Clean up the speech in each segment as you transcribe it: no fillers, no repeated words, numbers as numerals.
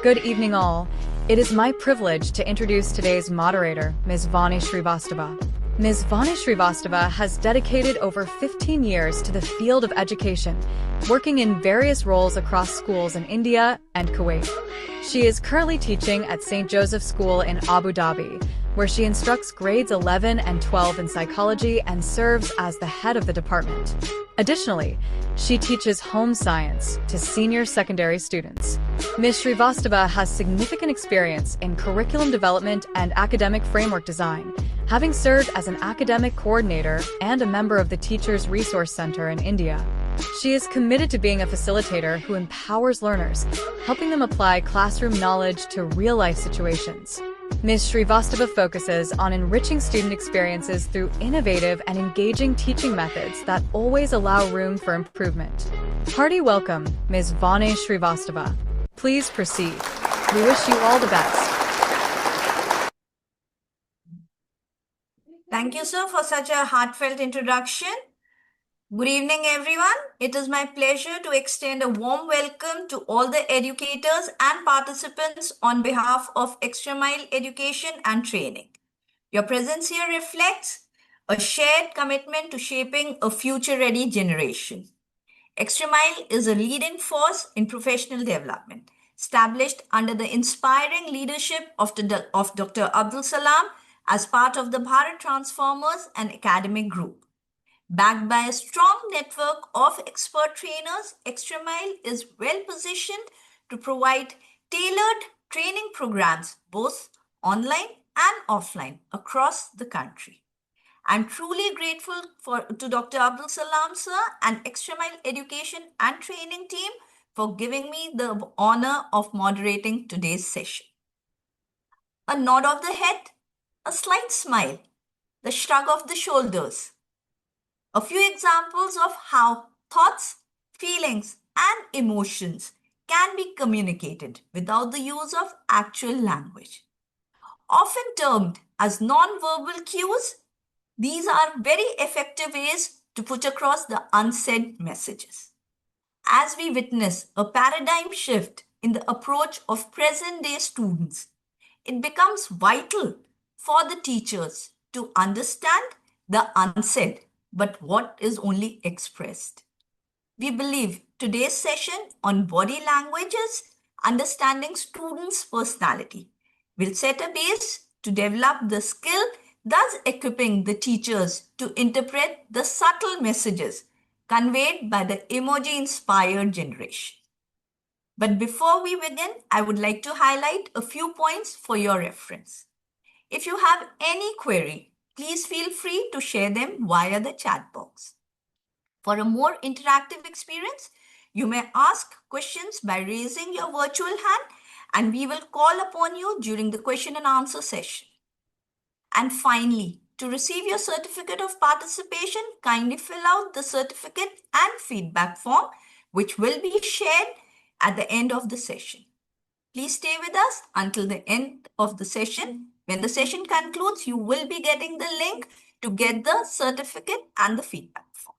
Good evening all. It is my privilege to introduce today's moderator, Ms. Vani Srivastava. Ms. Vani Srivastava has dedicated over 15 years to the field of education, working in various roles across schools in India and Kuwait. She is currently teaching at St. Joseph's School in Abu Dhabi, where she instructs grades 11 and 12 in psychology and serves as the head of the department. Additionally, she teaches home science to senior secondary students. Ms. Srivastava has significant experience in curriculum development and academic framework design, having served as an academic coordinator and a member of the Teachers Resource Center in India. She is committed to being a facilitator who empowers learners, helping them apply classroom knowledge to real-life situations. Ms. Srivastava focuses on enriching student experiences through innovative and engaging teaching methods that always allow room for improvement. Hearty welcome, Ms. Vani Srivastava. Please proceed. We wish you all the best. Thank you, sir, for such a heartfelt introduction. Good evening, everyone. It is my pleasure to extend a warm welcome to all the educators and participants on behalf of Extramile Education and Training. Your presence here reflects a shared commitment to shaping a future-ready generation. Extramile is a leading force in professional development, established under the inspiring leadership of Dr. Abdul Salam as part of the Bharat Transformers and Academic Group. Backed by a strong network of expert trainers, Extramile is well positioned to provide tailored training programs, both online and offline, across the country. I'm truly grateful to Dr. Abdul Salam sir and Extramile Education and Training team for giving me the honor of moderating today's session. A nod of the head, a slight smile, the shrug of the shoulders. A few examples of how thoughts, feelings, and emotions can be communicated without the use of actual language. Often termed as non-verbal cues, these are very effective ways to put across the unsaid messages. As we witness a paradigm shift in the approach of present-day students, it becomes vital for the teachers to understand the unsaid, but what is only expressed. We believe today's session on body languages, understanding students' personality, will set a base to develop the skill, thus equipping the teachers to interpret the subtle messages conveyed by the emoji-inspired generation. But before we begin, I would like to highlight a few points for your reference. If you have any query, please feel free to share them via the chat box. For a more interactive experience, you may ask questions by raising your virtual hand, and we will call upon you during the question and answer session. And finally, to receive your certificate of participation, kindly fill out the certificate and feedback form, which will be shared at the end of the session. Please stay with us until the end of the session. When the session concludes, you will be getting the link to get the certificate and the feedback form.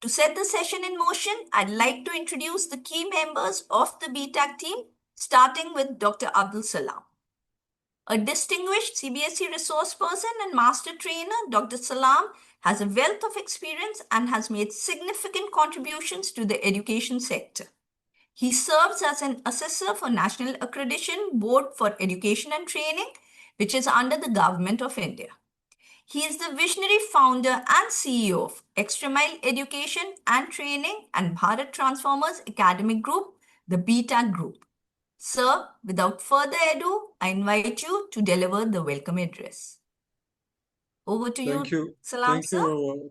To set the session in motion, I'd like to introduce the key members of the BTAC team, starting with Dr. Abdul Salam. A distinguished CBSE resource person and master trainer, Dr. Salam has a wealth of experience and has made significant contributions to the education sector. He serves as an assessor for National Accreditation Board for Education and Training, which is under the Government of India. He is the visionary founder and CEO of Extramile Education and Training and Bharat Transformers Academic Group, the BTAC Group. Sir, without further ado, I invite you to deliver the welcome address. Over to you, Salam sir.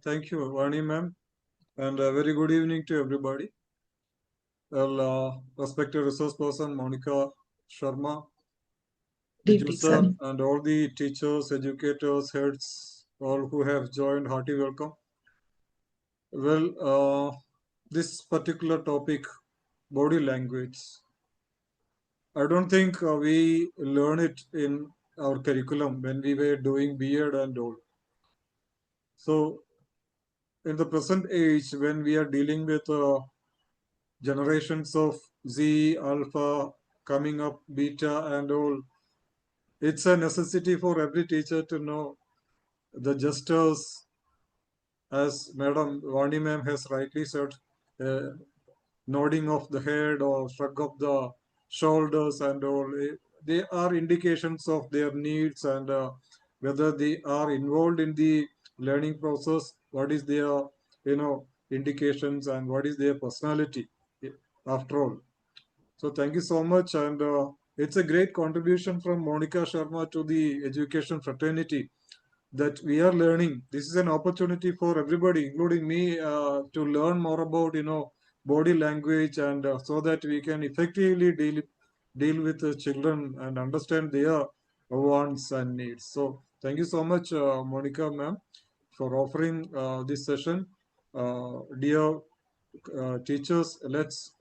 Thank you, Vani ma'am, and a very good evening to everybody. Well, respected resource person Monica Sharma, sir, and all the teachers, educators, heads, all who have joined, hearty welcome. Well, this particular topic, body language, I don't think we learn it in our curriculum when we were doing B.Ed and all. So, in the present age, when we are dealing with generations of Z, Alpha, coming up, beta and all. It's a necessity for every teacher to know the gestures, as Madam Vani ma'am has rightly said, nodding of the head or shrug of the shoulders and all. They are indications of their needs and whether they are involved in the learning process, what is their, indications and what is their personality after all. So thank you so much, and it's a great contribution from Monica Sharma to the education fraternity that we are learning. This is an opportunity for everybody, including me, to learn more about body language, and so that we can effectively deal with the children and understand their wants and needs. So thank you so much, Monica ma'am, for offering this session. Dear teachers, let's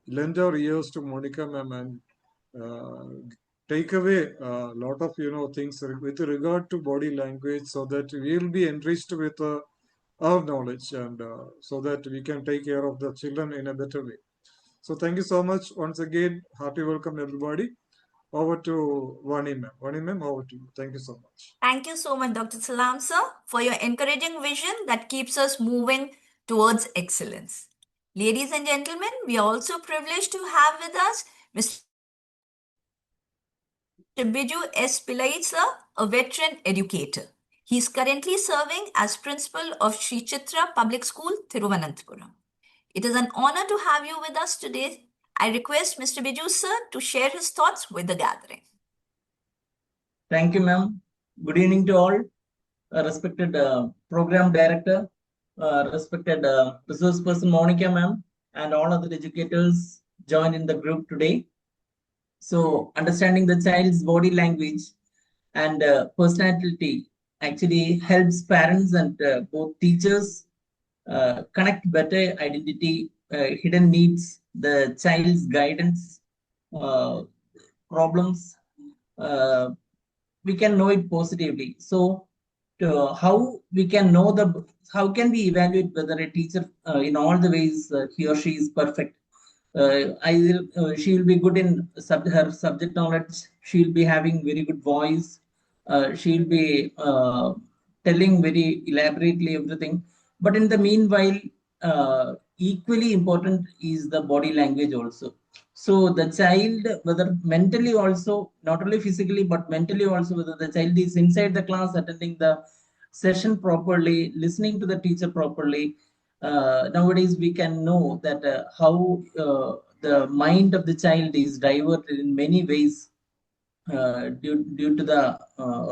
lend our ears to Monica ma'am and take away a lot of things with regard to body language, so that we will be enriched with our knowledge, and so that we can take care of the children in a better way. So thank you so much once again. Hearty welcome everybody. Over to Vani ma'am. Vani ma'am, over to you. Thank you so much. Thank you so much, Dr. Salam sir, for your encouraging vision that keeps us moving towards excellence. Ladies and gentlemen, we are also privileged to have with us Mr. Biju S. Pillai sir, a veteran educator. He is currently serving as principal of Sri Chitra Public School, Thiruvananthapuram. It is an honor to have you with us today. I request Mr. Biju sir to share his thoughts with the gathering. Thank you, ma'am. Good evening to all. Respected program director, respected resource person Monica ma'am, and all other educators joined in the group today. So understanding the child's body language and personality actually helps parents and both teachers connect better identity, hidden needs, the child's guidance, problems. We can know it positively. So how we can know how can we evaluate whether a teacher in all the ways he or she is perfect? She will be good in her subject knowledge. She will be having very good voice. She will be telling very elaborately everything. But in the meanwhile, equally important is the body language also. So the child, whether mentally also, not only physically, but mentally also, whether the child is inside the class, attending the session properly, listening to the teacher properly, nowadays we can know that how the mind of the child is diverted in many ways due to the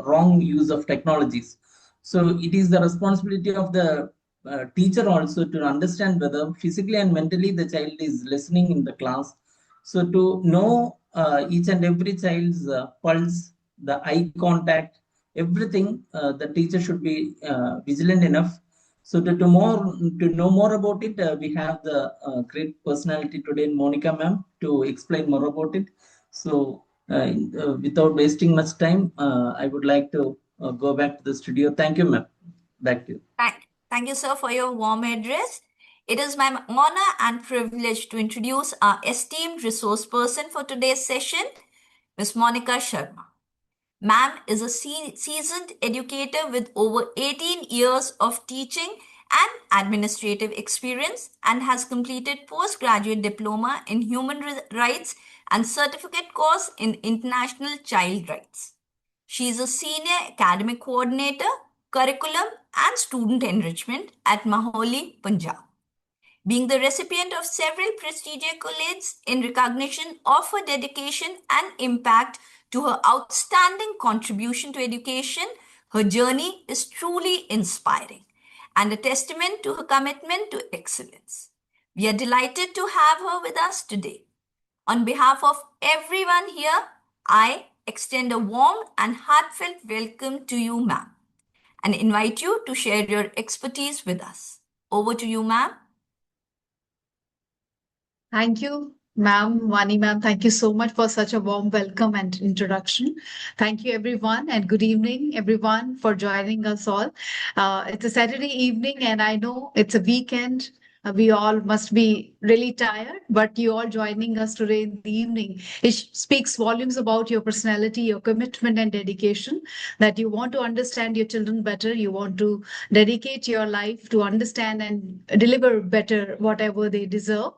wrong use of technologies. So it is the responsibility of the teacher also to understand whether physically and mentally the child is listening in the class. So to know each and every child's pulse, the eye contact, everything, the teacher should be vigilant enough. So to know more about it, we have the great personality today, Monica ma'am, to explain more about it. So without wasting much time, I would like to go back to the studio. Thank you, ma'am. Back to you. Thank you, sir, for your warm address. It is my honor and privilege to introduce our esteemed resource person for today's session, Ms. Monica Sharma. Ma'am is a seasoned educator with over 18 years of teaching and administrative experience, and has completed postgraduate diploma in human rights and certificate course in international child rights. She is a senior academic coordinator, curriculum and student enrichment at Maholi, Punjab. Being the recipient of several prestigious accolades in recognition of her dedication and impact to her outstanding contribution to education, her journey is truly inspiring and a testament to her commitment to excellence. We are delighted to have her with us today. On behalf of everyone here, I extend a warm and heartfelt welcome to you, ma'am, and invite you to share your expertise with us. Over to you, ma'am. Thank you, ma'am, Vani ma'am. Thank you so much for such a warm welcome and introduction. Thank you, everyone, and good evening, everyone, for joining us all. It's a Saturday evening, and I know it's a weekend. We all must be really tired, but you all joining us today in the evening. It speaks volumes about your personality, your commitment and dedication, that you want to understand your children better. You want to dedicate your life to understand and deliver better whatever they deserve.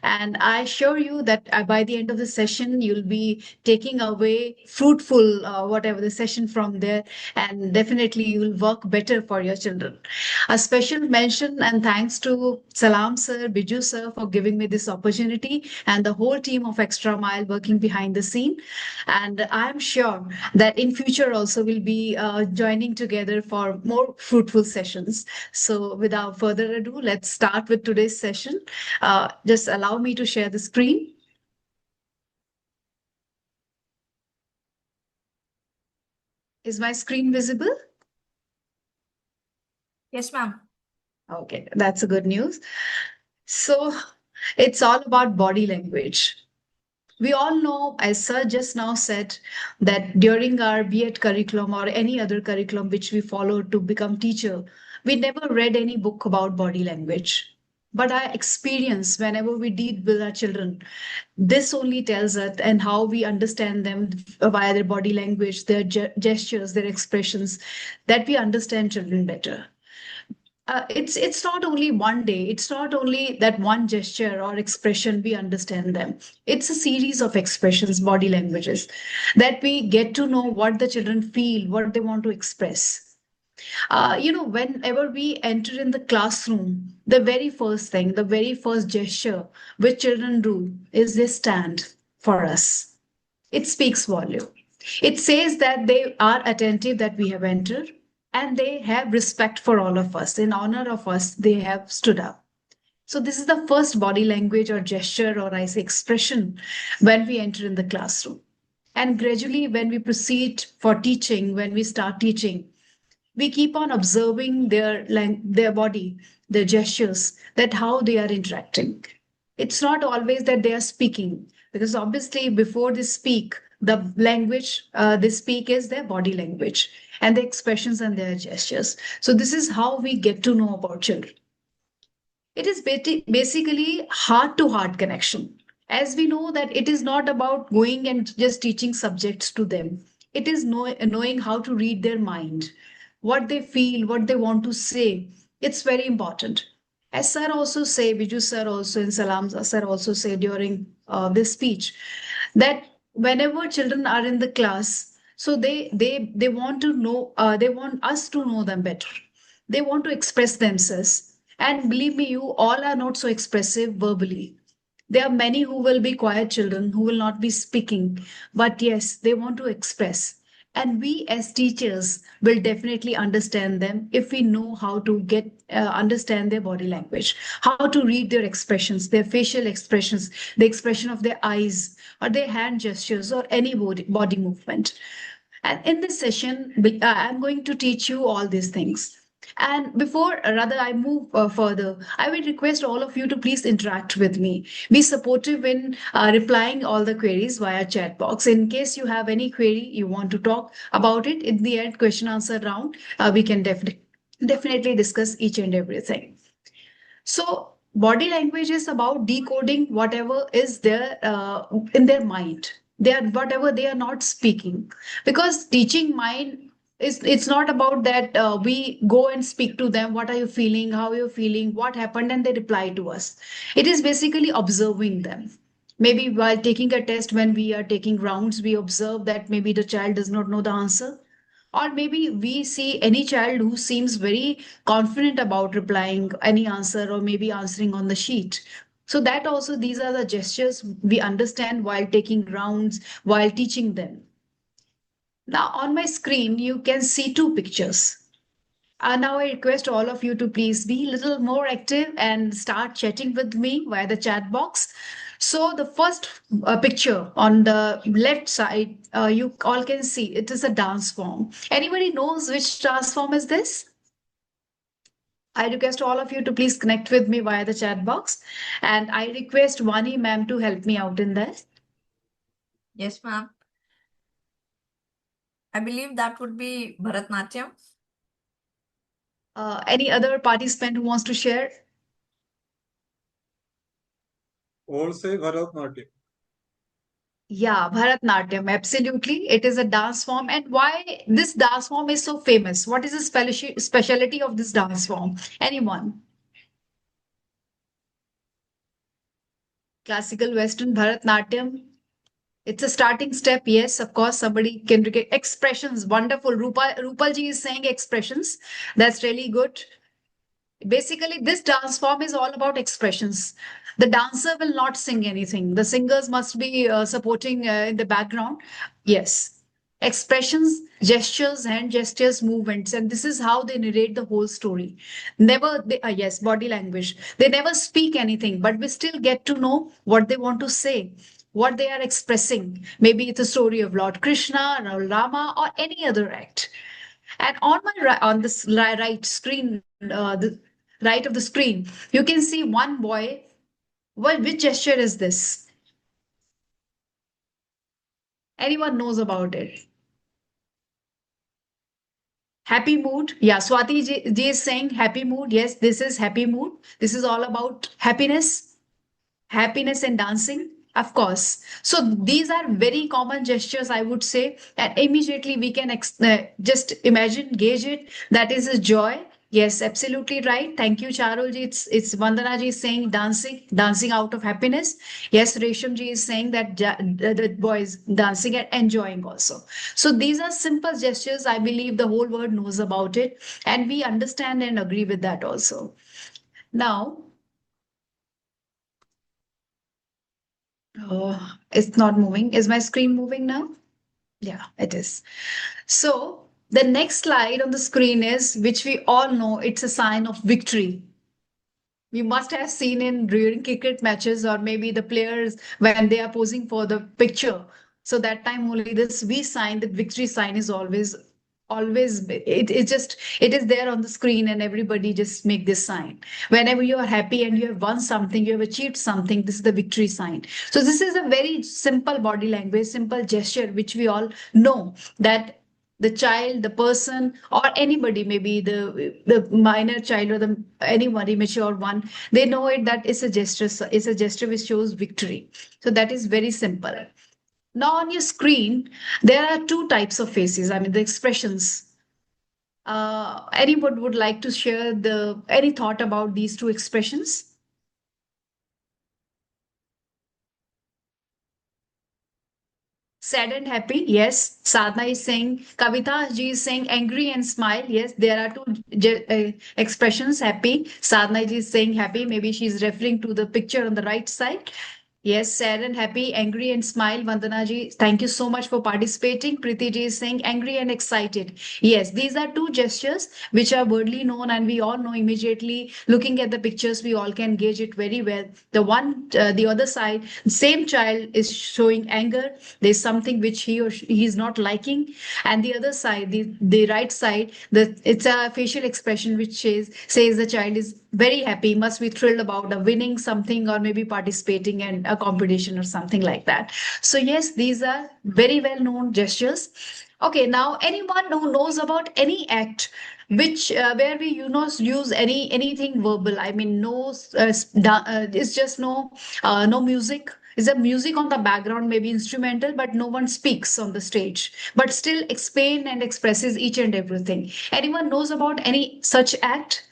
And I assure you that by the end of the session, you'll be taking away fruitful, whatever the session from there, and definitely you'll work better for your children. A special mention and thanks to Salam sir, Biju sir for giving me this opportunity and the whole team of Extra Mile working behind the scene. And I'm sure that in future also we'll be joining together for more fruitful sessions. So without further ado, let's start with today's session. Just allow me to share the screen. Is my screen visible? Yes, ma'am. Okay, that's a good news. So it's all about body language. We all know, as Sir just now said, that during our B.Ed curriculum or any other curriculum which we follow to become teacher, we never read any book about body language. But our experience, whenever we deal with our children, this only tells us and how we understand them via their body language, their gestures, their expressions, that we understand children better. It's not only one day. It's not only that one gesture or expression we understand them. It's a series of expressions, body languages, that we get to know what the children feel, what they want to express. Whenever we enter in the classroom, the very first thing, the very first gesture which children do is they stand for us. It speaks volume. It says that they are attentive that we have entered and they have respect for all of us. In honor of us, they have stood up. So this is the first body language or gesture or I say expression when we enter in the classroom. And gradually when we proceed for teaching, when we start teaching, we keep on observing their body, their gestures, that how they are interacting. It's not always that they are speaking, because obviously before they speak, the language they speak is their body language and the expressions and their gestures. So this is how we get to know about children. It is basically heart to heart connection. As we know that it is not about going and just teaching subjects to them. It is knowing how to read their mind, what they feel, what they want to say. It's very important. As Sir also say, Biju Sir also and Salam Sir also say during this speech, that whenever children are in the class, so they want to know, they want us to know them better. They want to express themselves. And believe me, you all are not so expressive verbally. There are many who will be quiet children who will not be speaking, but yes, they want to express. And we as teachers will definitely understand them if we know how to understand their body language, how to read their expressions, their facial expressions, the expression of their eyes or their hand gestures or any body movement. And in this session, I'm going to teach you all these things. And before, rather, I move further, I will request all of you to please interact with me. Be supportive in replying all the queries via chat box. In case you have any query, you want to talk about it, in the end question answer round, we can definitely discuss each and everything. So body language is about decoding whatever is there in their mind. They are whatever they are not speaking, because teaching mind it's not about that we go and speak to them, what are you feeling, how you're feeling, what happened, and they reply to us. It is basically observing them. Maybe while taking a test, when we are taking rounds, we observe that maybe the child does not know the answer, or maybe we see any child who seems very confident about replying any answer or maybe answering on the sheet. So that also, these are the gestures we understand while taking rounds, while teaching them. Now on my screen, you can see two pictures. Now I request all of you to please be a little more active and start chatting with me via the chat box. So the first picture on the left side, you all can see it is a dance form. Anybody knows which dance form is this? I request all of you to please connect with me via the chat box. And I request Vani ma'am to help me out in that. Yes, ma'am. I believe that would be Bharatnatyam. Any other participant who wants to share? all say Bharatanatyam. Yeah, Bharatnatyam, absolutely. It is a dance form. And why this dance form is so famous? What is the specialty of this dance form? Anyone? Classical Western Bharatnatyam. It's a starting step. Yes, of course, somebody can get expressions. Wonderful. Rupalji is saying expressions. That's really good. Basically, this dance form is all about expressions. The dancer will not sing anything. The singers must be supporting in the background. Yes. Expressions, gestures, hand gestures, movements, and this is how they narrate the whole story. Never, yes, body language. They never speak anything, but we still get to know what they want to say, what they are expressing. Maybe it's a story of Lord Krishna, or Rama, or any other act. And on my right, on this right screen, the right of the screen, you can see one boy. Well, which gesture is this? Anyone knows about it? Happy mood. Yeah, Swati ji is saying happy mood. Yes, this is happy mood. This is all about happiness, happiness and dancing. Of course. So these are very common gestures, I would say. And immediately we can just imagine, gauge it. That is a joy. Yes, absolutely right. Thank you, Charul ji. It's Vandana ji is saying dancing out of happiness. Yes, Resham ji is saying that the boy is dancing and enjoying also. So these are simple gestures. I believe the whole world knows about it, and we understand and agree with that also. Now, it's not moving. Is my screen moving now? Yeah, it is. So the next slide on the screen is, which we all know, it's a sign of victory. We must have seen in during cricket matches, or maybe the players when they are posing for the picture. So that time only this V sign, the victory sign is always it is there on the screen, and everybody just make this sign whenever you are happy and you have won something, you have achieved something. This is the victory sign. So this is a very simple body language, simple gesture, which we all know that the child, the person, or anybody, maybe the minor child or the anybody mature one, they know it, that is a gesture which shows victory. So that is very simple. Now on your screen, there are two types of faces. I mean, the expressions. Anyone would like to share any thought about these two expressions? Sad and happy, yes. Sadhana is saying, Kavita ji is saying angry and smile. Yes, there are two expressions, happy. Sadhana ji is saying happy. Maybe she's referring to the picture on the right side. Yes, sad and happy, angry and smile. Vandana ji, thank you so much for participating. Preeti ji is saying angry and excited. Yes, these are two gestures which are widely known, and we all know immediately. Looking at the pictures, we all can gauge it very well. The other side, same child is showing anger. There's something which he or he is not liking, and the other side, the right side, it's a facial expression which says the child is very happy, must be thrilled about winning something, or maybe participating in a competition or something like that. So yes, these are very well known gestures. Okay, now anyone who knows about any act which where we use anything verbal, I mean no it's just no music. Is there music on the background, maybe instrumental, but no one speaks on the stage, but still explain and expresses each and everything? Anyone knows about any such act?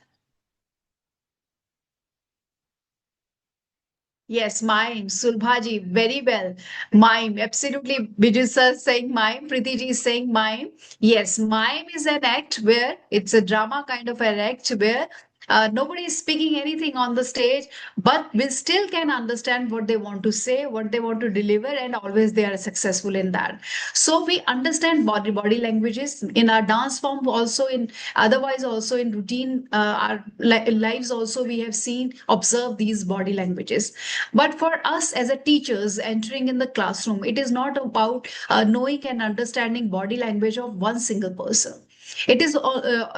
Yes, mime. Sulbhaji, very well. Mime, absolutely. Biju sir saying mime. Preeti ji is saying mime. Yes, mime is an act where it's a drama kind of an act where nobody is speaking anything on the stage, but we still can understand what they want to say, what they want to deliver, and always they are successful in that. So we understand body languages in our dance form, also in otherwise also in routine our lives also we have seen observe these body languages. But for us as a teachers entering in the classroom, it is not about knowing and understanding body language of one single person. It is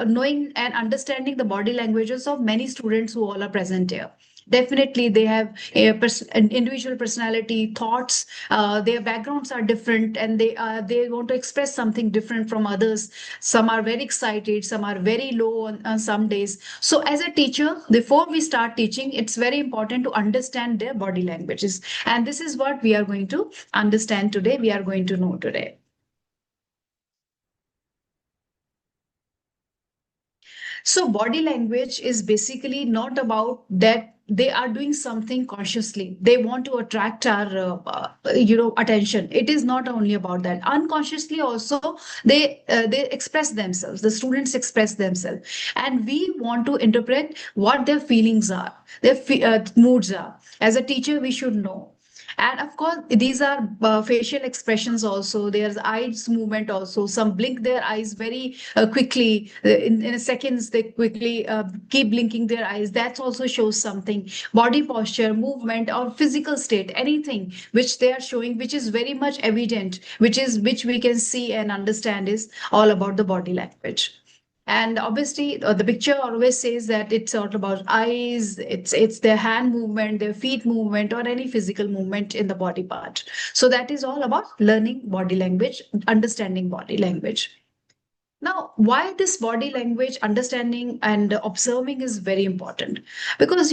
knowing and understanding the body languages of many students who all are present here. Definitely, they have an individual personality, thoughts. Their backgrounds are different, and they want to express something different from others. Some are very excited, some are very low on some days. So, as a teacher, before we start teaching, it's very important to understand their body languages, and this is what we are going to understand today. We are going to know today. So body language is basically not about that they are doing something consciously. They want to attract our, attention. It is not only about that. Unconsciously also, they express themselves. The students express themselves, and we want to interpret what their feelings are, their moods are. As a teacher, we should know. And of course, these are facial expressions also. There's eyes movement also. Some blink their eyes very quickly. In a seconds, they quickly keep blinking their eyes. That also shows something. Body posture, movement, or physical state, anything which they are showing, which is very much evident, which we can see and understand is all about the body language. And obviously, the picture always says that it's all about eyes, it's their hand movement, their feet movement, or any physical movement in the body part. So that is all about learning body language, understanding body language. Now, why this body language understanding and observing is very important? Because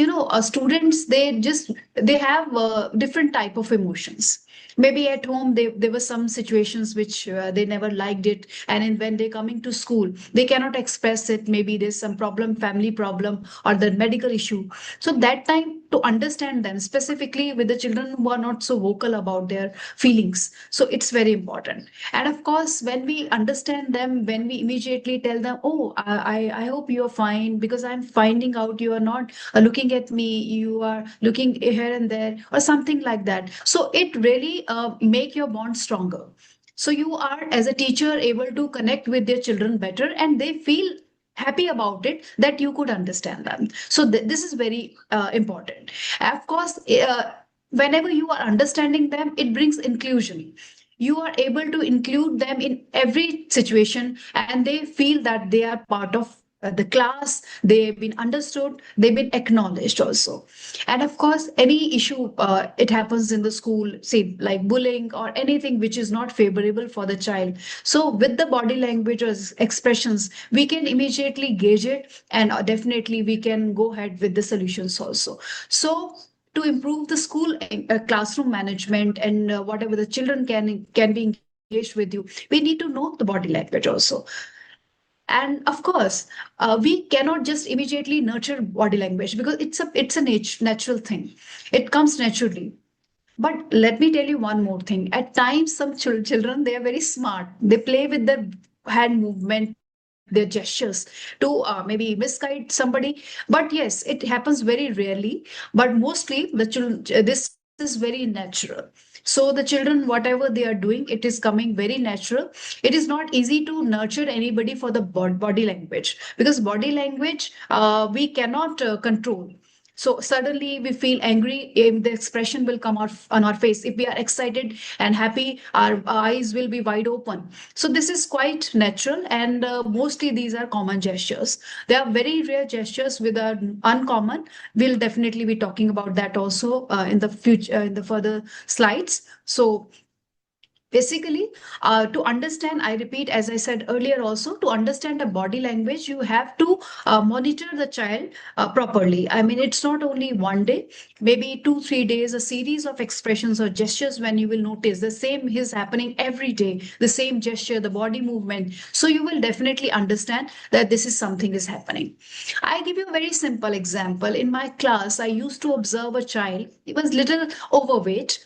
students, they have different type of emotions. Maybe at home there were some situations which they never liked it, and when they're coming to school they cannot express it. Maybe there's some problem, family problem, or the medical issue. So that time, to understand them specifically with the children who are not so vocal about their feelings, so it's very important. And of course, when we understand them, when we immediately tell them, oh, I hope you're fine, because I'm finding out you are not looking at me, you are looking here and there, or something like that. So it really make your bond stronger. So you are, as a teacher, able to connect with their children better, and they feel happy about it that you could understand them. So this is very important. Of course, whenever you are understanding them, it brings inclusion. You are able to include them in every situation, and they feel that they are part of the class. They've been understood, they've been acknowledged also. And of course, any issue it happens in the school, say like bullying or anything which is not favorable for the child, so with the body language or expressions, we can immediately gauge it, and definitely we can go ahead with the solutions also. So to improve the school classroom management, and whatever the children can be engaged with you, we need to know the body language also. And of course, we cannot just immediately nurture body language, because it's a natural thing. It comes naturally. But let me tell you one more thing. At times, some children, they are very smart. They play with their hand movement, their gestures, to maybe misguide somebody. But yes, it happens very rarely. But mostly, the children, this is very natural. So the children, whatever they are doing, it is coming very natural. It is not easy to nurture anybody for the body language, because body language we cannot control. So suddenly we feel angry, the expression will come off on our face. If we are excited and happy, our eyes will be wide open. So this is quite natural, and mostly these are common gestures. There are very rare gestures which are uncommon. We'll definitely be talking about that also in the future, in the further slides. So basically, to understand, I repeat, as I said earlier also, to understand the body language, you have to monitor the child properly. I mean, it's not only one day, maybe 2-3 days, a series of expressions or gestures when you will notice the same is happening every day, the same gesture, the body movement. So you will definitely understand that this is something is happening. I give you a very simple example. In my class, I used to observe a child. He was little overweight.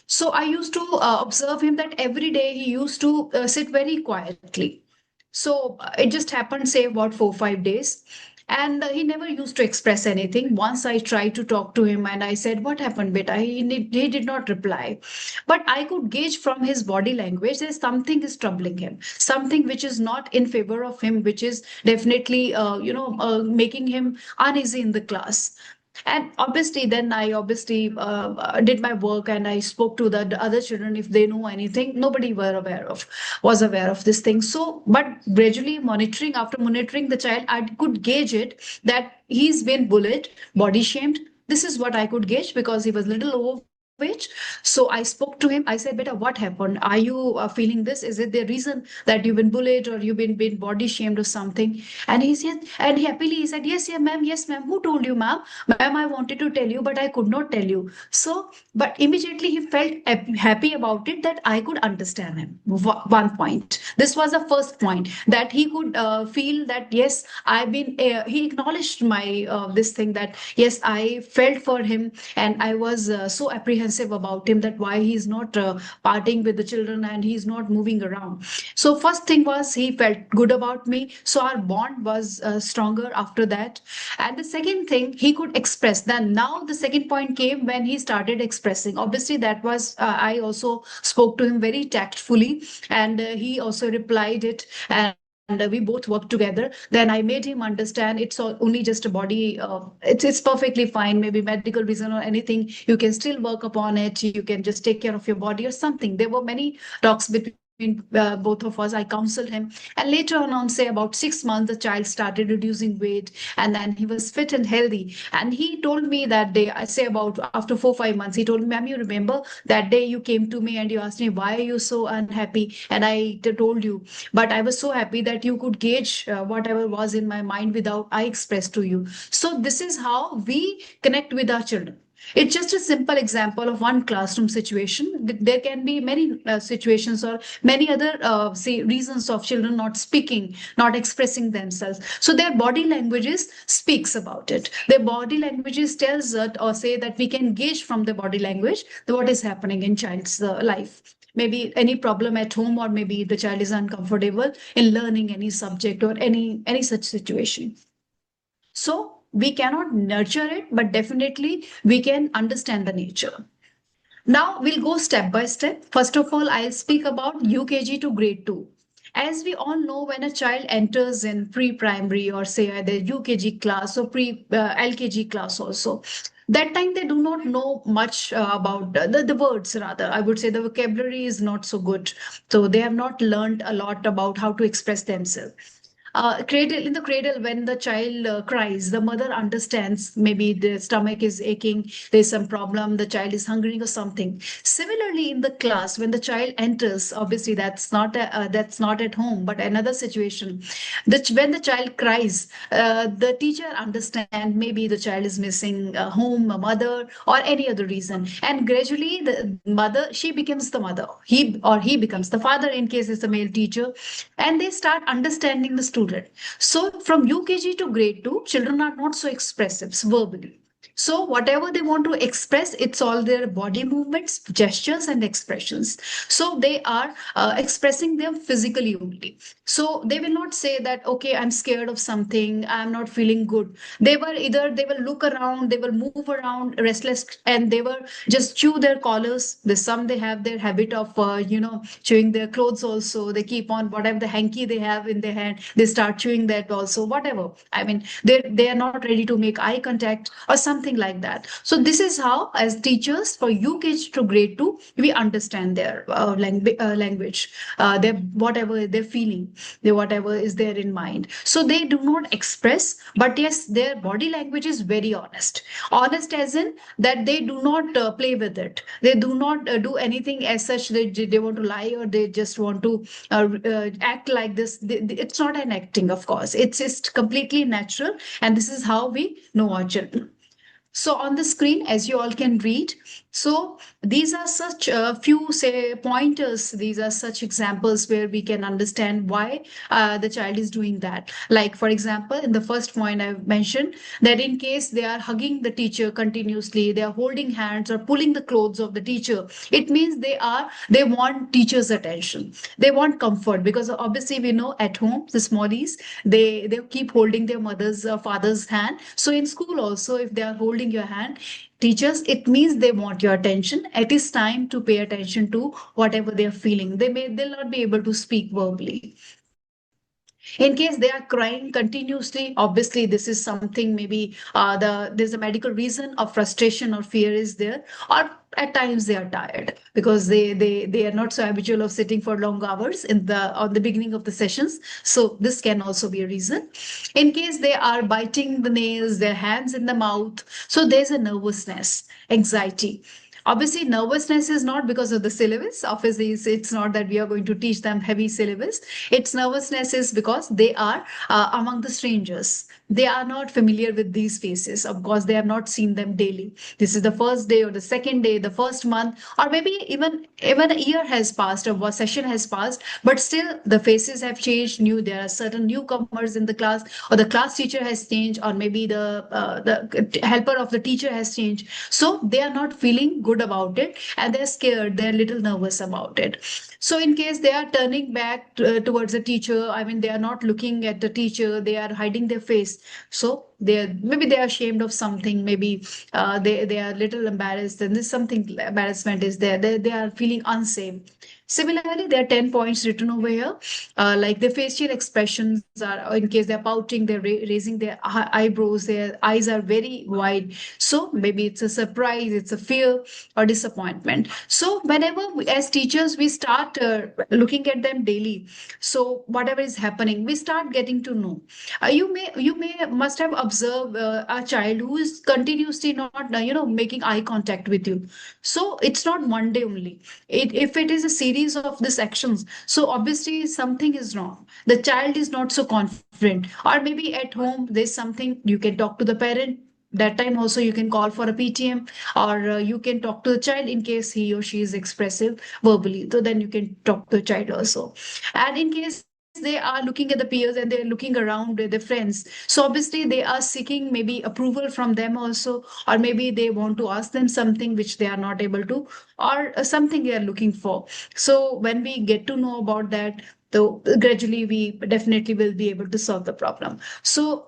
So I used to observe him that every day he used to sit very quietly. So it just happened, say, about 4-5 days. And he never used to express anything. Once I tried to talk to him and I said, "What happened, beta?" He did not reply. But I could gauge from his body language that something is troubling him, something which is not in favor of him, which is definitely, making him uneasy in the class. And obviously, then I obviously did my work, and I spoke to the other children if they know anything. Nobody was aware of this thing. So, but gradually after monitoring the child, I could gauge it that he's been bullied, body shamed. This is what I could gauge because he was little overweight. So I spoke to him. I said, "Beta, what happened? Are you feeling this? Is it the reason that you've been bullied or you've been body shamed or something?" And he said, and happily he said, "Yes, yeah, ma'am. Yes, ma'am. Who told you, ma'am? Ma'am, I wanted to tell you, but I could not tell you." So, but immediately he felt happy about it that I could understand him. One point. This was the first point that he could feel that, yes, I've been, he acknowledged my, this thing that, yes, I felt for him and I was so apprehensive about him that why he's not partying with the children and he's not moving around. So first thing was he felt good about me. So our bond was stronger after that. And the second thing he could express. Then now the second point came when he started expressing. Obviously that was, I also spoke to him very tactfully and he also replied it. And we both worked together. Then I made him understand it's only just a body. It's perfectly fine. Maybe medical reason or anything. You can still work upon it. You can just take care of your body or something. There were many talks between both of us. I counseled him, and later on, say about 6 months, the child started reducing weight, and then he was fit and healthy. And he told me that day, I say about after 4 5 months, he told me, "Ma'am, you remember that day you came to me and you asked me why are you so unhappy, and I told you, but I was so happy that you could gauge whatever was in my mind without I expressed to you." So this is how we connect with our children. It's just a simple example of one classroom situation. There can be many situations or many other say reasons of children not speaking, not expressing themselves. So their body languages speaks about it. Their body languages tells or say that we can gauge from the body language what is happening in child's life. Maybe any problem at home, or maybe the child is uncomfortable in learning any subject or any such situation. So we cannot nurture it, but definitely we can understand the nature. Now we'll go step by step. First of all, I'll speak about UKG to grade 2. As we all know, when a child enters in pre-primary or say either UKG class or LKG class also, that time they do not know much about the words, rather. I would say the vocabulary is not so good. So they have not learned a lot about how to express themselves. In the cradle, when the child cries, the mother understands maybe the stomach is aching, there's some problem, the child is hungry or something. Similarly, in the class, when the child enters, obviously that's not at home, but another situation. When the child cries, the teacher understand maybe the child is missing a home, a mother, or any other reason, and gradually the mother, she becomes the mother, he becomes the father in case it's a male teacher, and they start understanding the student. So from UKG to grade 2, children are not so expressive verbally. So whatever they want to express, it's all their body movements, gestures, and expressions. So they are expressing them physically only. So they will not say that, okay, I'm scared of something, I'm not feeling good. They will look around, they will move around restless, and they will just chew their collars. Some they have their habit of chewing their clothes also. They keep on whatever the hanky they have in their hand, they start chewing that also, whatever. I mean, they are not ready to make eye contact or something like that. So this is how, as teachers for UKG to grade 2, we understand their language, their whatever they're feeling, whatever is there in mind. So they do not express, but yes, their body language is very honest. Honest as in that they do not play with it. They do not do anything as such. They want to lie, or they just want to act like this. It's not an acting, of course. It's just completely natural, and this is how we know our children. So on the screen, as you all can read, so these are such a few, say, pointers. These are such examples where we can understand why the child is doing that. Like, for example, in the first point I mentioned that in case they are hugging the teacher continuously, they are holding hands or pulling the clothes of the teacher, it means they want teacher's attention. They want comfort, because obviously we know at home, the smallies, they keep holding their mother's father's hand. So in school also, if they are holding your hand, teachers, it means they want your attention. It is time to pay attention to whatever they are feeling. They'll not be able to speak verbally. In case they are crying continuously, obviously this is something, maybe there's a medical reason of frustration or fear is there, or at times they are tired because they are not so habitual of sitting for long hours on the beginning of the sessions. So this can also be a reason. In case they are biting the nails, their hands in the mouth, so there's a nervousness, anxiety. Obviously, nervousness is not because of the syllabus. Obviously, it's not that we are going to teach them heavy syllabus. Its nervousness is because they are among the strangers. They are not familiar with these faces. Of course, they have not seen them daily. This is the first day or the second day, the first month, or maybe even a year has passed or a session has passed, but still the faces have changed. There are certain newcomers in the class, or the class teacher has changed, or maybe the helper of the teacher has changed. So they are not feeling good about it, and they're scared. They're a little nervous about it. So in case they are turning back towards the teacher, I mean, they are not looking at the teacher. They are hiding their face. So they are ashamed of something. Maybe they are a little embarrassed, and this something embarrassment is there. They are feeling unsafe. Similarly, there are 10 points written over here. Like the facial expressions are, in case they're pouting, they're raising their eyebrows, their eyes are very wide. So maybe it's a surprise, it's a fear or disappointment. So whenever as teachers, we start looking at them daily. So whatever is happening, we start getting to know. You must have observed a child who is continuously not, making eye contact with you. So it's not one day only. If it is a series of these actions, so obviously something is wrong. The child is not so confident, or maybe at home there's something. You can talk to the parent. That time also you can call for a PTM, or you can talk to the child in case he or she is expressive verbally. So then you can talk to the child also. And in case they are looking at the peers and they're looking around with their friends, so obviously they are seeking maybe approval from them also, or maybe they want to ask them something which they are not able to, or something they are looking for. So when we get to know about that, though, gradually we definitely will be able to solve the problem. So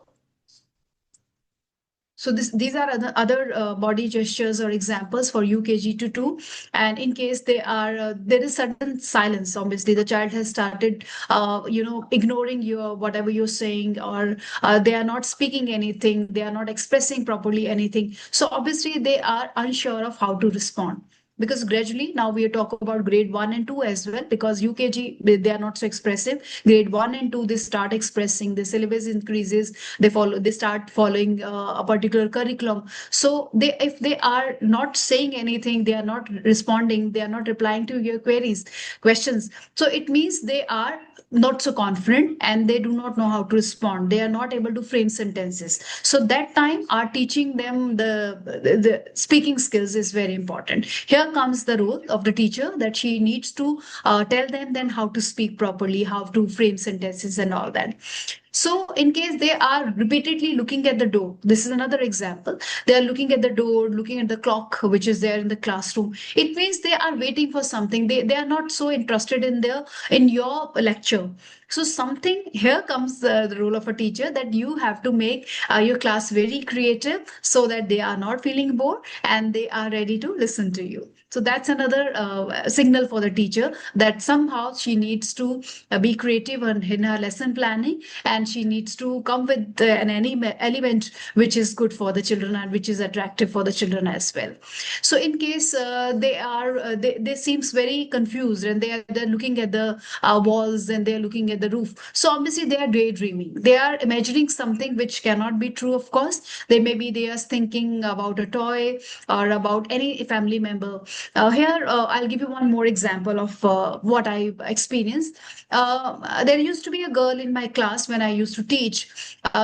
these are other body gestures or examples for UKG to 2. And in case they are, there is sudden silence. Obviously, the child has started, ignoring whatever you're saying, or they are not speaking anything. They are not expressing properly anything. So obviously, they are unsure of how to respond. Because gradually now we are talking about grade 1 and 2 as well, because UKG they are not so expressive. Grade 1 and 2 they start expressing, the syllabus increases, they start following a particular curriculum. So if they are not saying anything, they are not responding, they are not replying to your questions, so it means they are not so confident and they do not know how to respond. They are not able to frame sentences. So that time our teaching them the speaking skills is very important. Here comes the role of the teacher, that she needs to tell them then how to speak properly, how to frame sentences and all that. So in case they are repeatedly looking at the door, this is another example. They are looking at the door, looking at the clock, which is there in the classroom. It means they are waiting for something. They are not so interested in your lecture. So something here comes the role of a teacher, that you have to make your class very creative so that they are not feeling bored and they are ready to listen to you. So that's another signal for the teacher, that somehow she needs to be creative in her lesson planning, and she needs to come with an element which is good for the children and which is attractive for the children as well. So in case they seems very confused, and they're looking at the walls, and they're looking at the roof. So obviously they are daydreaming. They are imagining something which cannot be true, of course. They are thinking about a toy or about any family member. Here, I'll give you one more example of what I experienced. There used to be a girl in my class when I used to teach.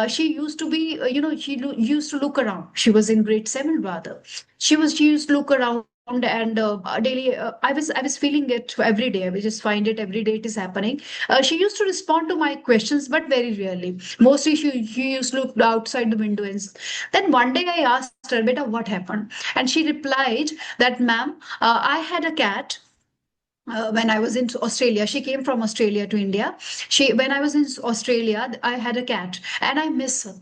She used to be, used to look around. She was in grade 7 rather. She used to look around, and daily I was feeling it every day. I would just find it every day it is happening. She used to respond to my questions, but very rarely. Mostly she used to look outside the window. And then one day I asked her, beta, what happened? And she replied that, ma'am, I had a cat when I was in Australia. She came from Australia to India. When I was in Australia, I had a cat and I miss her.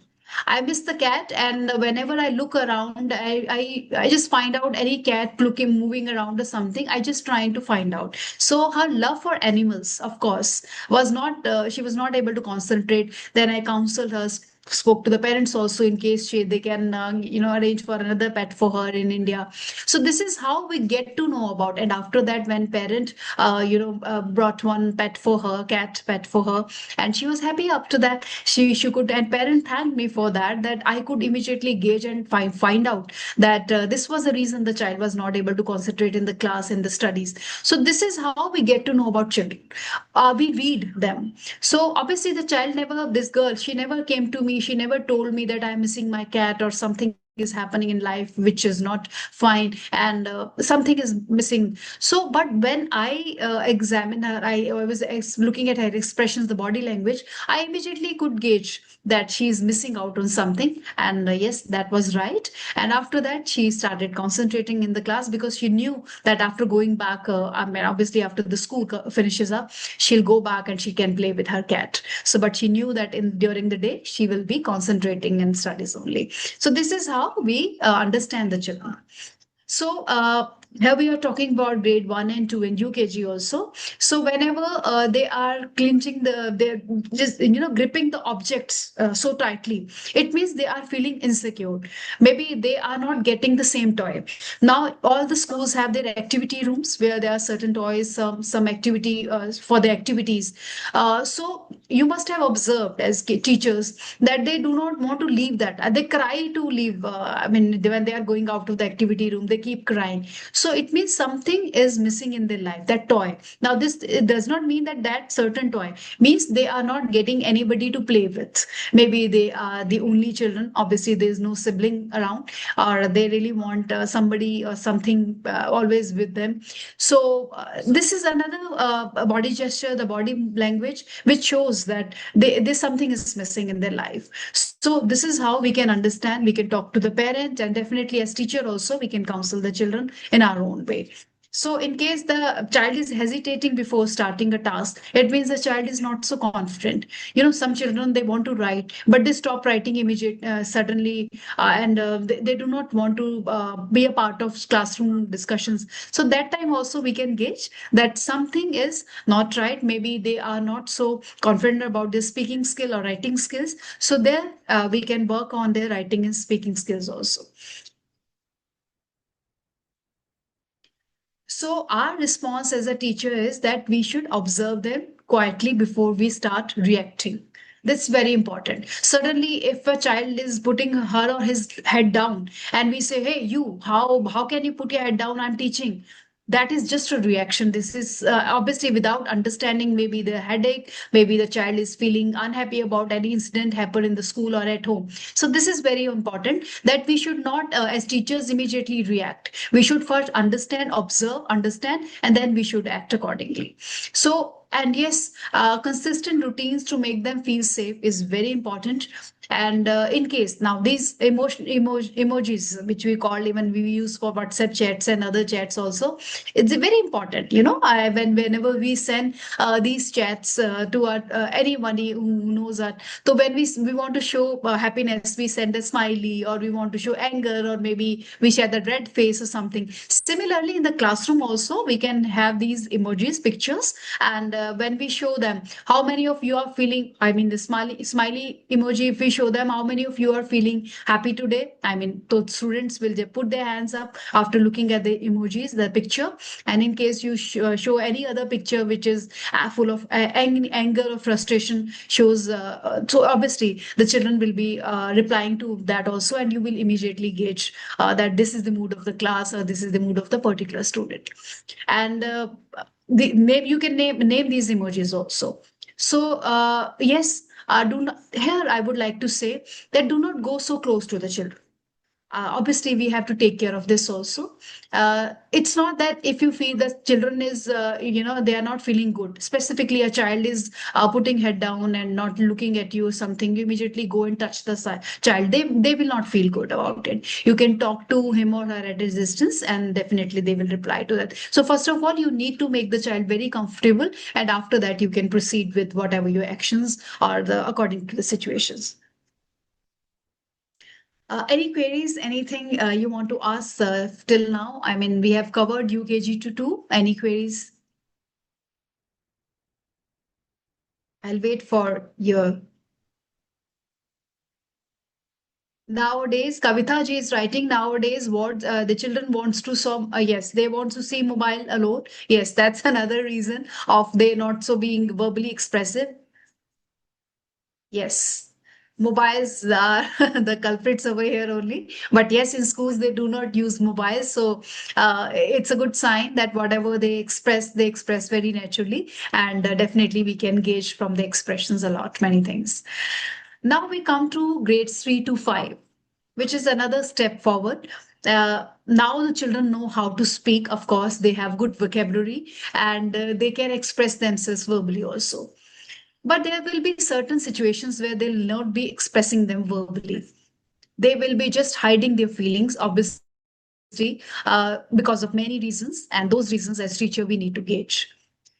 I miss the cat, and whenever I look around, I just find out any cat looking moving around or something. I just trying to find out. So her love for animals, of course, was not she was not able to concentrate. Then I counseled her, spoke to the parents also in case they can arrange for another pet for her in India. So this is how we get to know about. And after that, when parent brought one pet for her, cat pet for her, and she was happy. After that, she could, and parent thanked me for that, that I could immediately gauge and find out that this was the reason the child was not able to concentrate in the class, in the studies. So this is how we get to know about children. We read them. So obviously the child never, this girl, she never came to me, she never told me that I'm missing my cat or something is happening in life which is not fine, and something is missing. So but when I examine her, I was looking at her expressions, the body language, I immediately could gauge that she is missing out on something. And yes, that was right. And after that, she started concentrating in the class, because she knew that after going back, I mean, obviously after the school finishes up, she'll go back and she can play with her cat. So but she knew that in during the day she will be concentrating in studies only. So this is how we understand the children. So here we are talking about grade 1 and 2 in UKG also. So whenever they are clinching they're just gripping the objects so tightly, it means they are feeling insecure. Maybe they are not getting the same toy. Now all the schools have their activity rooms where there are certain toys, some activity for the activities. So you must have observed as teachers that they do not want to leave that. They cry to leave. I mean, when they are going out of the activity room, they keep crying. So it means something is missing in their life, that toy. Now, this it does not mean that that certain toy means they are not getting anybody to play with. Maybe they are the only children. Obviously, there is no sibling around, or they really want somebody or something always with them. So this is another body gesture, the body language, which shows that there's something is missing in their life. So this is how we can understand. We can talk to the parent, and definitely as teacher also we can counsel the children in our own way. So in case the child is hesitating before starting a task, it means the child is not so confident. Some children, they want to write, but they stop writing suddenly, and they do not want to be a part of classroom discussions. So that time also we can gauge that something is not right. Maybe they are not so confident about their speaking skill or writing skills. So there we can work on their writing and speaking skills also. So our response as a teacher is that we should observe them quietly before we start reacting. That's very important. Suddenly, if a child is putting her or his head down, and we say, "Hey, you, how can you put your head down? I'm teaching." That is just a reaction. This is obviously without understanding maybe the headache, maybe the child is feeling unhappy about any incident happened in the school or at home. So this is very important, that we should not, as teachers, immediately react. We should first understand, observe, understand, and then we should act accordingly. So, and yes, consistent routines to make them feel safe is very important. And in case now these emojis, which we call, even we use for WhatsApp chats and other chats also, it's very important. Whenever we send these chats to our anybody who knows that, so when we want to show happiness, we send a smiley, or we want to show anger, or maybe we share the red face or something. Similarly, in the classroom also we can have these emojis, pictures, and when we show them, how many of you are feeling, I mean, the smiley emoji, if we show them how many of you are feeling happy today, I mean, those students will put their hands up after looking at the emojis, the picture. And in case you show any other picture which is full of anger or frustration, shows so obviously the children will be replying to that also, and you will immediately gauge that this is the mood of the class, or this is the mood of the particular student. And maybe you can name these emojis also. So yes, do not, here I would like to say that do not go so close to the children. Obviously we have to take care of this also. It's not that if you feel that children is they are not feeling good, specifically a child is putting head down and not looking at you or something, you immediately go and touch the child. They will not feel good about it. You can talk to him or her at a distance, and definitely they will reply to that. So first of all, you need to make the child very comfortable, and after that you can proceed with whatever your actions are according to the situations. Any queries, anything you want to ask till now? I mean, we have covered UKG to 2. Any queries? I'll wait for your. Nowadays, Kavita ji is writing nowadays what the children wants to saw. Yes, they want to see mobile alone. Yes, that's another reason of they not so being verbally expressive. Yes, mobiles are the culprits over here only. But yes, in schools they do not use mobiles, so it's a good sign that whatever they express very naturally, and definitely we can gauge from the expressions a lot, many things. Now we come to grades 3 to 5, which is another step forward. Now the children know how to speak. Of course, they have good vocabulary and they can express themselves verbally also. But there will be certain situations where they'll not be expressing them verbally. They will be just hiding their feelings, obviously, because of many reasons. And those reasons, as teacher, we need to gauge.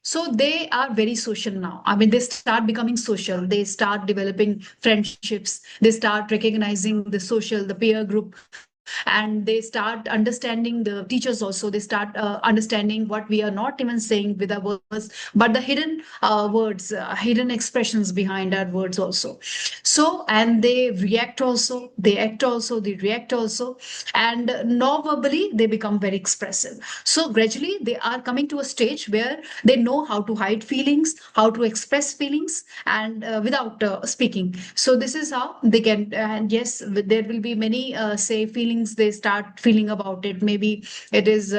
So they are very social now. I mean, they start becoming social. They start developing friendships. They start recognizing the social, the peer group, and they start understanding the teachers also. They start understanding what we are not even saying with our words, but the hidden words, hidden expressions behind our words also. So, and they react also, they act also, they react also, and non-verbally they become very expressive. So gradually they are coming to a stage where they know how to hide feelings, how to express feelings, and without speaking. So this is how they can, and yes, there will be many say feelings they start feeling about it. Maybe it is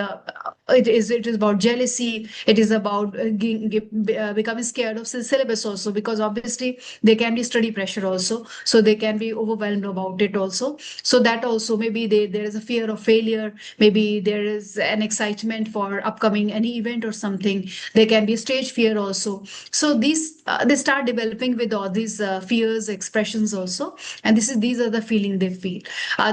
it is about jealousy. It is about becoming scared of syllabus also, because obviously there can be study pressure also, so they can be overwhelmed about it also. So that also, maybe there is a fear of failure, maybe there is an excitement for upcoming any event or something. There can be stage fear also. So these they start developing with all these fears, expressions also, and these are the feeling they feel.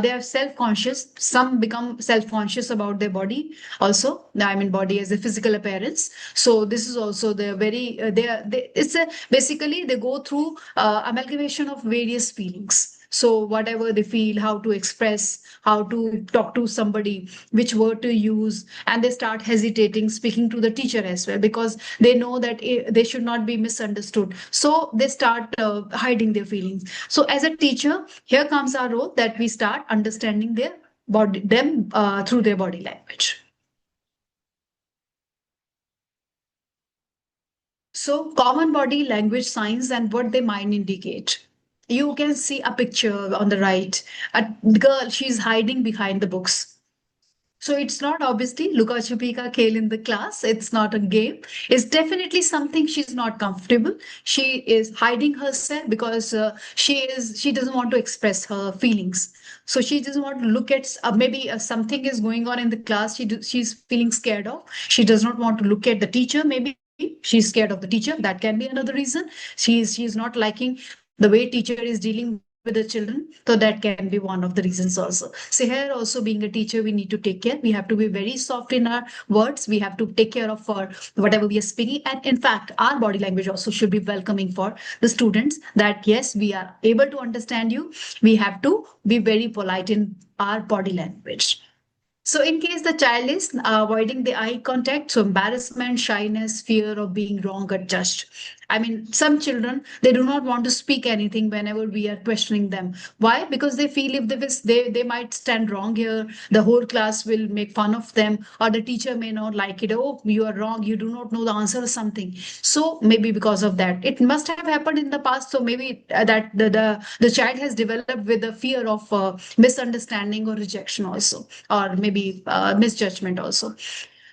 They are self-conscious. Some become self-conscious about their body also. I mean, body as a physical appearance. So this is also the very it's a basically they go through amalgamation of various feelings. So whatever they feel, how to express, how to talk to somebody, which word to use, and they start hesitating speaking to the teacher as well, because they know that they should not be misunderstood. So they start hiding their feelings. So as a teacher, here comes our role, that we start understanding their body, them through their body language. So common body language signs and what they might indicate. You can see a picture on the right. A girl, she's hiding behind the books. So it's not obviously Luka Chupi ka khel in the class. It's not a game. It's definitely something she's not comfortable. She is hiding herself because she doesn't want to express her feelings. So she doesn't want to look at maybe something is going on in the class. She's feeling scared of. She does not want to look at the teacher. Maybe she's scared of the teacher. That can be another reason. She's not liking the way teacher is dealing with the children. So that can be one of the reasons also. So here also, being a teacher, we need to take care. We have to be very soft in our words. We have to take care of for whatever we are speaking. And in fact, our body language also should be welcoming for the students, that yes, we are able to understand you. We have to be very polite in our body language. So in case the child is avoiding the eye contact, so embarrassment, shyness, fear of being wrong or judged. I mean, some children, they do not want to speak anything whenever we are questioning them. Why? Because they feel if they might stand wrong here, the whole class will make fun of them, or the teacher may not like it. Oh, you are wrong. You do not know the answer or something. So maybe because of that, it must have happened in the past. So maybe that the child has developed with the fear of misunderstanding or rejection also, or maybe misjudgment also.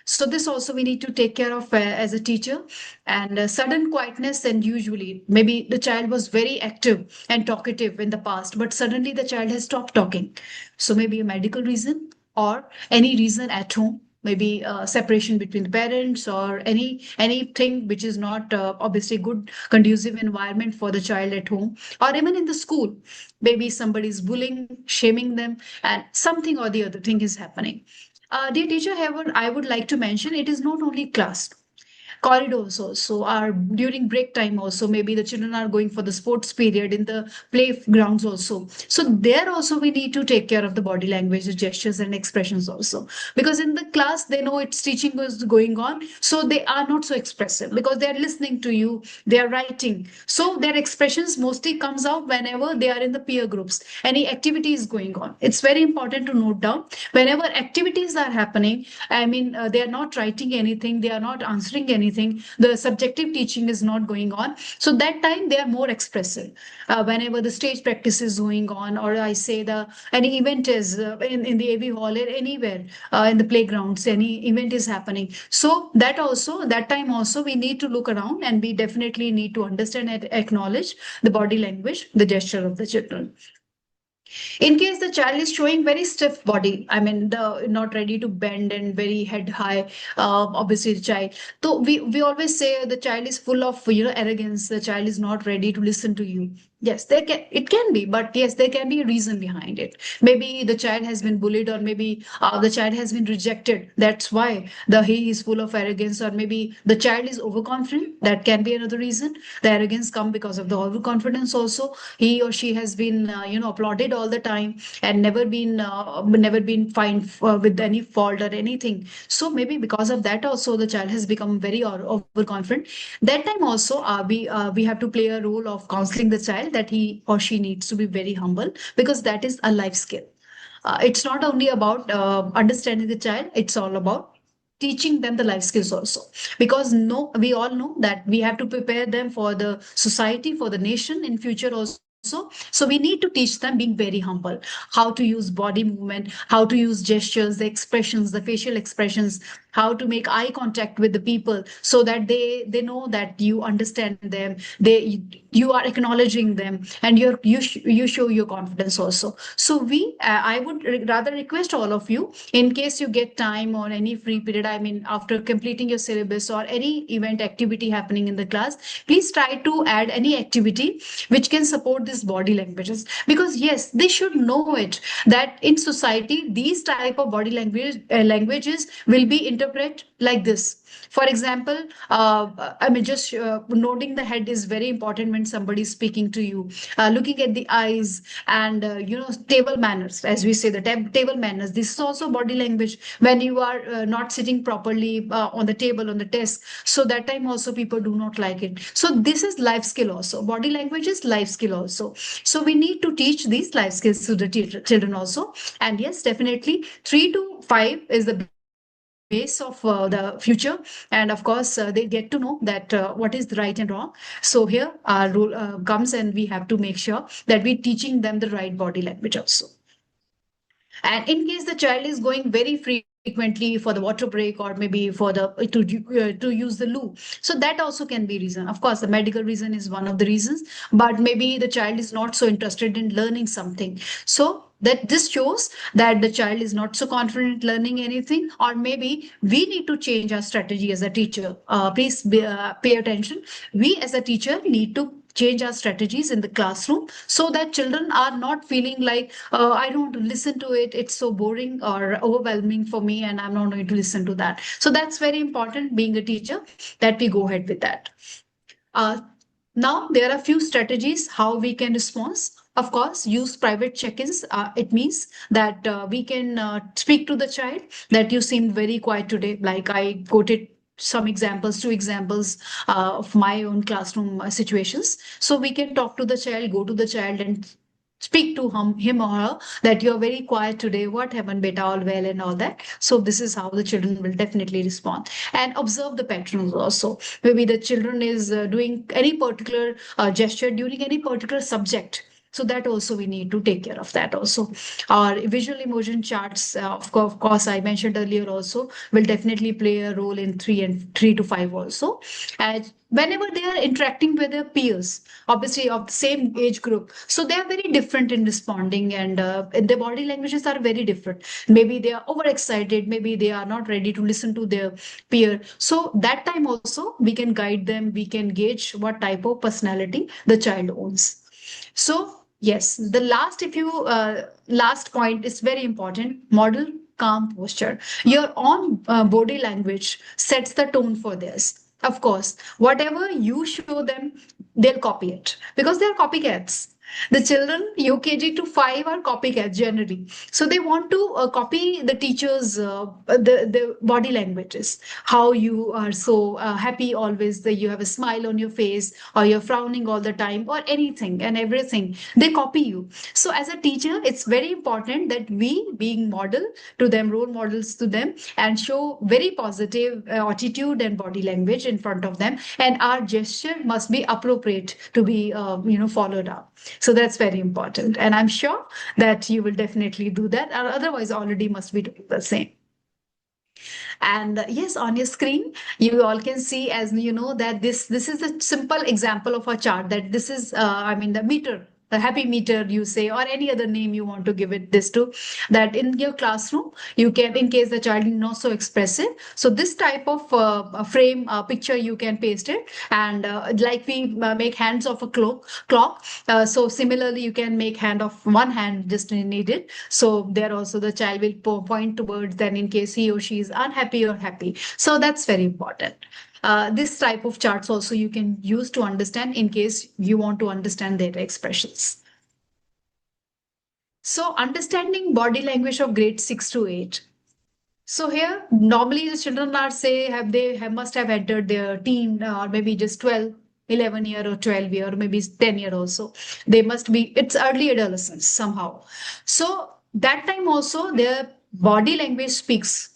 So this also we need to take care of as a teacher. And sudden quietness, and usually maybe the child was very active and talkative in the past, but suddenly the child has stopped talking. So maybe a medical reason or any reason at home, maybe separation between the parents, or anything which is not obviously good conducive environment for the child at home, or even in the school. Maybe somebody is bullying, shaming them, and something or the other thing is happening. Dear teacher, however, I would like to mention, it is not only class. corridors also, or during break time also. Maybe the children are going for the sports period in the playgrounds also. So there also we need to take care of the body language, the gestures and expressions also. Because in the class, they know it's teaching is going on. So they are not so expressive because they are listening to you, they are writing. So their expressions mostly comes out whenever they are in the peer groups, any activity is going on. It's very important to note down whenever activities are happening. I mean, they are not writing anything, they are not answering anything, the subjective teaching is not going on. So that time they are more expressive. Whenever the stage practice is going on, or I say the any event is in the AV hall or anywhere in the playgrounds, any event is happening. So that also, that time also we need to look around, and we definitely need to understand and acknowledge the body language, the gesture of the children. In case the child is showing very stiff body, I mean, the not ready to bend and very head high, obviously the child. So we always say the child is full of arrogance. The child is not ready to listen to you. Yes, it can be, but yes, there can be a reason behind it. Maybe the child has been bullied, or maybe the child has been rejected. That's why he is full of arrogance, or maybe the child is overconfident. That can be another reason. The arrogance come because of the overconfidence also. He or she has been applauded all the time and never been fined with any fault or anything. So maybe because of that also the child has become very overconfident. That time also we have to play a role of counseling the child, that he or she needs to be very humble, because that is a life skill. It's not only about understanding the child, it's all about teaching them the life skills also. Because no, we all know that we have to prepare them for the society, for the nation in future also. So we need to teach them being very humble, how to use body movement, how to use gestures, the expressions, the facial expressions, how to make eye contact with the people, so that they know that you understand them, you are acknowledging them, and you show your confidence also. So I would rather request all of you, in case you get time or any free period, I mean after completing your syllabus or any event activity happening in the class, please try to add any activity which can support these body languages. Because yes, they should know it, that in society these type of body languages will be interpreted like this. For example, I mean, just nodding the head is very important when somebody is speaking to you. Looking at the eyes, and table manners, as we say, the table manners. This is also body language. When you are not sitting properly on the table, on the desk, so that time also people do not like it. So this is life skill also. Body language is life skill also. So we need to teach these life skills to the children also. And yes, definitely 3 to 5 is the base of the future, and of course they get to know that what is right and wrong. So here our role comes, and we have to make sure that we're teaching them the right body language also. And in case the child is going very frequently for the water break, or maybe for the to use the loo, so that also can be reason. Of course, the medical reason is one of the reasons, but maybe the child is not so interested in learning something. So that this shows that the child is not so confident learning anything, or maybe we need to change our strategy as a teacher. Please pay attention. We as a teacher need to change our strategies in the classroom, so that children are not feeling like I don't want to listen to it, it's so boring or overwhelming for me, and I'm not going to listen to that. So that's very important, being a teacher, that we go ahead with that. Now there are a few strategies how we can respond. Of course, use private check-ins. It means that we can speak to the child, that you seemed very quiet today. Like I quoted some examples, 2 examples of my own classroom situations. So we can talk to the child, go to the child and speak to him or her, that you're very quiet today. What happened, beta? All well and all that. So this is how the children will definitely respond. And observe the patterns also. Maybe the children is doing any particular gesture during any particular subject. So that also we need to take care of that also. Our visual emotion charts, of course, I mentioned earlier also, will definitely play a role in 3 to 5 also. And whenever they are interacting with their peers, obviously of the same age group, so they are very different in responding, and their body languages are very different. Maybe they are overexcited, maybe they are not ready to listen to their peer. So that time also we can guide them, we can gauge what type of personality the child owns. So yes, the last point is very important. Model calm posture. Your own body language sets the tone for this. Of course, whatever you show them, they'll copy it because they're copycats. The children UKG to 5 are copycats generally. So they want to copy the teachers, the body languages, how you are so happy always, that you have a smile on your face, or you're frowning all the time, or anything and everything. They copy you. So as a teacher, it's very important that we, being model to them, role models to them, and show very positive attitude and body language in front of them, and our gesture must be appropriate to be followed up. So that's very important, and I'm sure that you will definitely do that, or otherwise already must be doing the same. And yes, on your screen, you all can see, as you know, that this is a simple example of a chart, that this is, I mean, the meter, the happy meter, you say, or any other name you want to give it this to, that in your classroom, you can, in case the child is not so expressive, so this type of frame picture, you can paste it. And like we make hands of a clock, so similarly, you can make hand of one hand just needed. So there also the child will point towards, then in case he or she is unhappy or happy. So that's very important. This type of charts also you can use to understand in case you want to understand their expressions. So understanding body language of grade 6 to 8. So here, normally the children are must have entered their teen, or maybe just 12, 11 year or 12 year, or maybe 10 year also. They must be, it's early adolescence somehow. So that time also their body language speaks,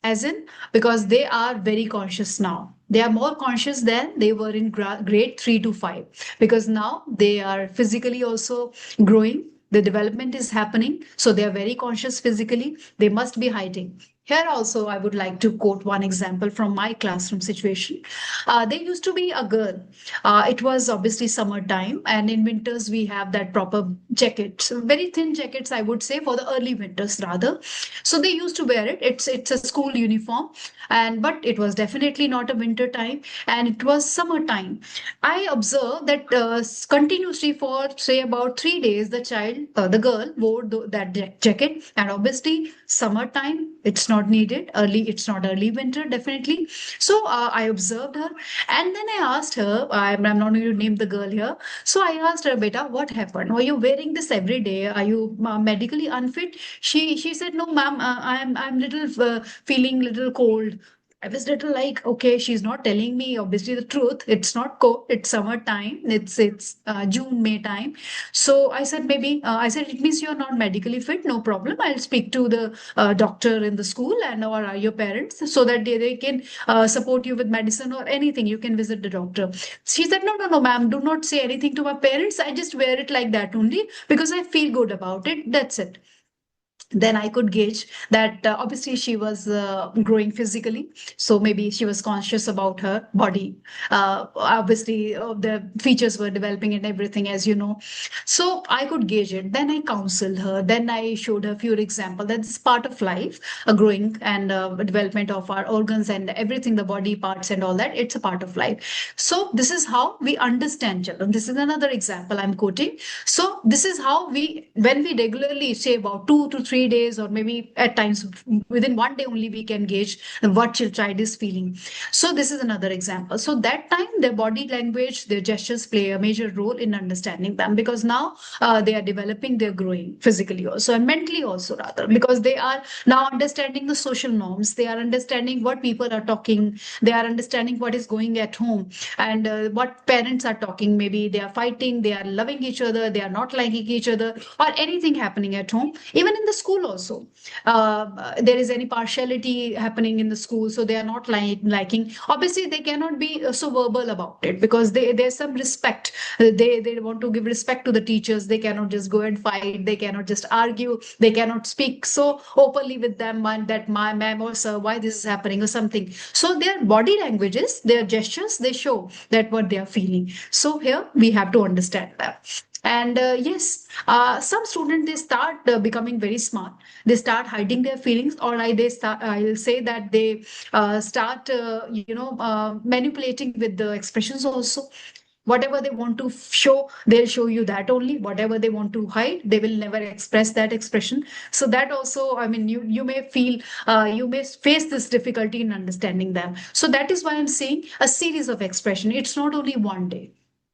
as in, because they are very conscious now. They are more conscious than they were in grade 3 to 5, because now they are physically also growing. The development is happening. So they are very conscious physically. They must be hiding. Here also, I would like to quote one example from my classroom situation. There used to be a girl. It was obviously summertime, and in winters we have that proper jackets, very thin jackets, I would say, for the early winters rather. So they used to wear it. It's a school uniform, but it was definitely not a winter time, and it was summertime. I observed that continuously for say about 3 days, the girl wore that jacket, and obviously summertime, it's not needed. It's not early winter, definitely. So I observed her, and then I asked her, I'm not going to name the girl here. So I asked her, Beta, what happened? Were you wearing this every day? Are you medically unfit? She said, no, ma'am, I'm little feeling little cold. I was little like, okay, she's not telling me obviously the truth. It's not cold. It's summertime. It's June, May time. So I said, maybe I said, it means you're not medically fit. No problem. I'll speak to the doctor in the school or your parents, so that they can support you with medicine or anything. You can visit the doctor. She said, no, ma'am, do not say anything to my parents. I just wear it like that only because I feel good about it. That's it. Then I could gauge that obviously she was growing physically. So maybe she was conscious about her body. Obviously, the features were developing and everything, as you know. So I could gauge it. Then I counseled her. Then I showed her a few examples. That's part of life, growing and development of our organs and everything, the body parts and all that. It's a part of life. So this is how we understand children. This is another example I'm quoting. So this is how when we regularly say about 2 to 3 days, or maybe at times within one day only, we can gauge what your child is feeling. So this is another example. So that time their body language, their gestures play a major role in understanding them, because now they are developing, they're growing physically also and mentally also rather, because they are now understanding the social norms. They are understanding what people are talking. They are understanding what is going at home, and what parents are talking. Maybe they are fighting, they are loving each other, they are not liking each other, or anything happening at home. Even in the school also, there is any partiality happening in the school, so they are not liking. Obviously they cannot be so verbal about it, because there's some respect. They want to give respect to the teachers. They cannot just go and fight. They cannot just argue. They cannot speak so openly with them, that my ma'am or sir, why this is happening or something. So their body languages, their gestures, they show that what they are feeling. So here we have to understand that. And yes, some students, they start becoming very smart. They start hiding their feelings, or I'll say that they start manipulating with the expressions also. Whatever they want to show, they'll show you that only. Whatever they want to hide, they will never express that expression. So that also, I mean, you may feel, you may face this difficulty in understanding them. So that is why I'm saying a series of expression. It's not only one day.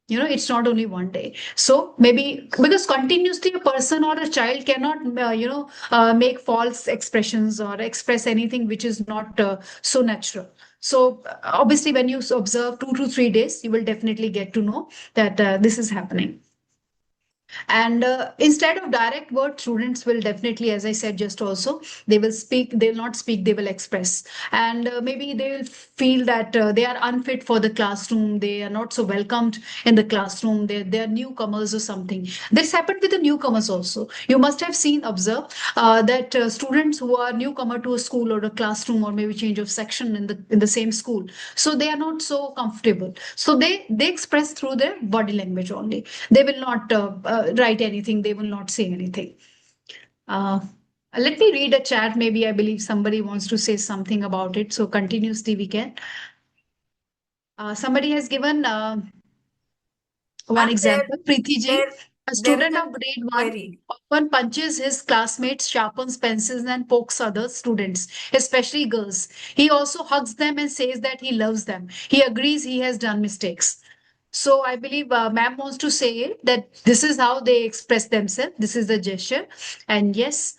It's not only one day. So maybe because continuously a person or a child cannot, make false expressions or express anything which is not so natural. So obviously, when you observe 2 to 3 days, you will definitely get to know that this is happening. And instead of direct word, students will definitely, as I said just also, they will speak, they'll not speak, they will express. And maybe they will feel that they are unfit for the classroom, they are not so welcomed in the classroom, they're newcomers or something. This happened with the newcomers also. You must have seen, observed that students who are newcomer to a school or a classroom or maybe change of section in the same school, so they are not so comfortable. So they express through their body language only. They will not write anything, they will not say anything. Let me read a chat. Maybe I believe somebody wants to say something about it. So continuously we can. Somebody has given one example. Preeti ji, a student of grade 1 query. often punches his classmates, sharpens pencils, and pokes other students, especially girls. He also hugs them and says that he loves them. He agrees he has done mistakes. So I believe ma'am wants to say that this is how they express themselves. This is the gesture. And yes,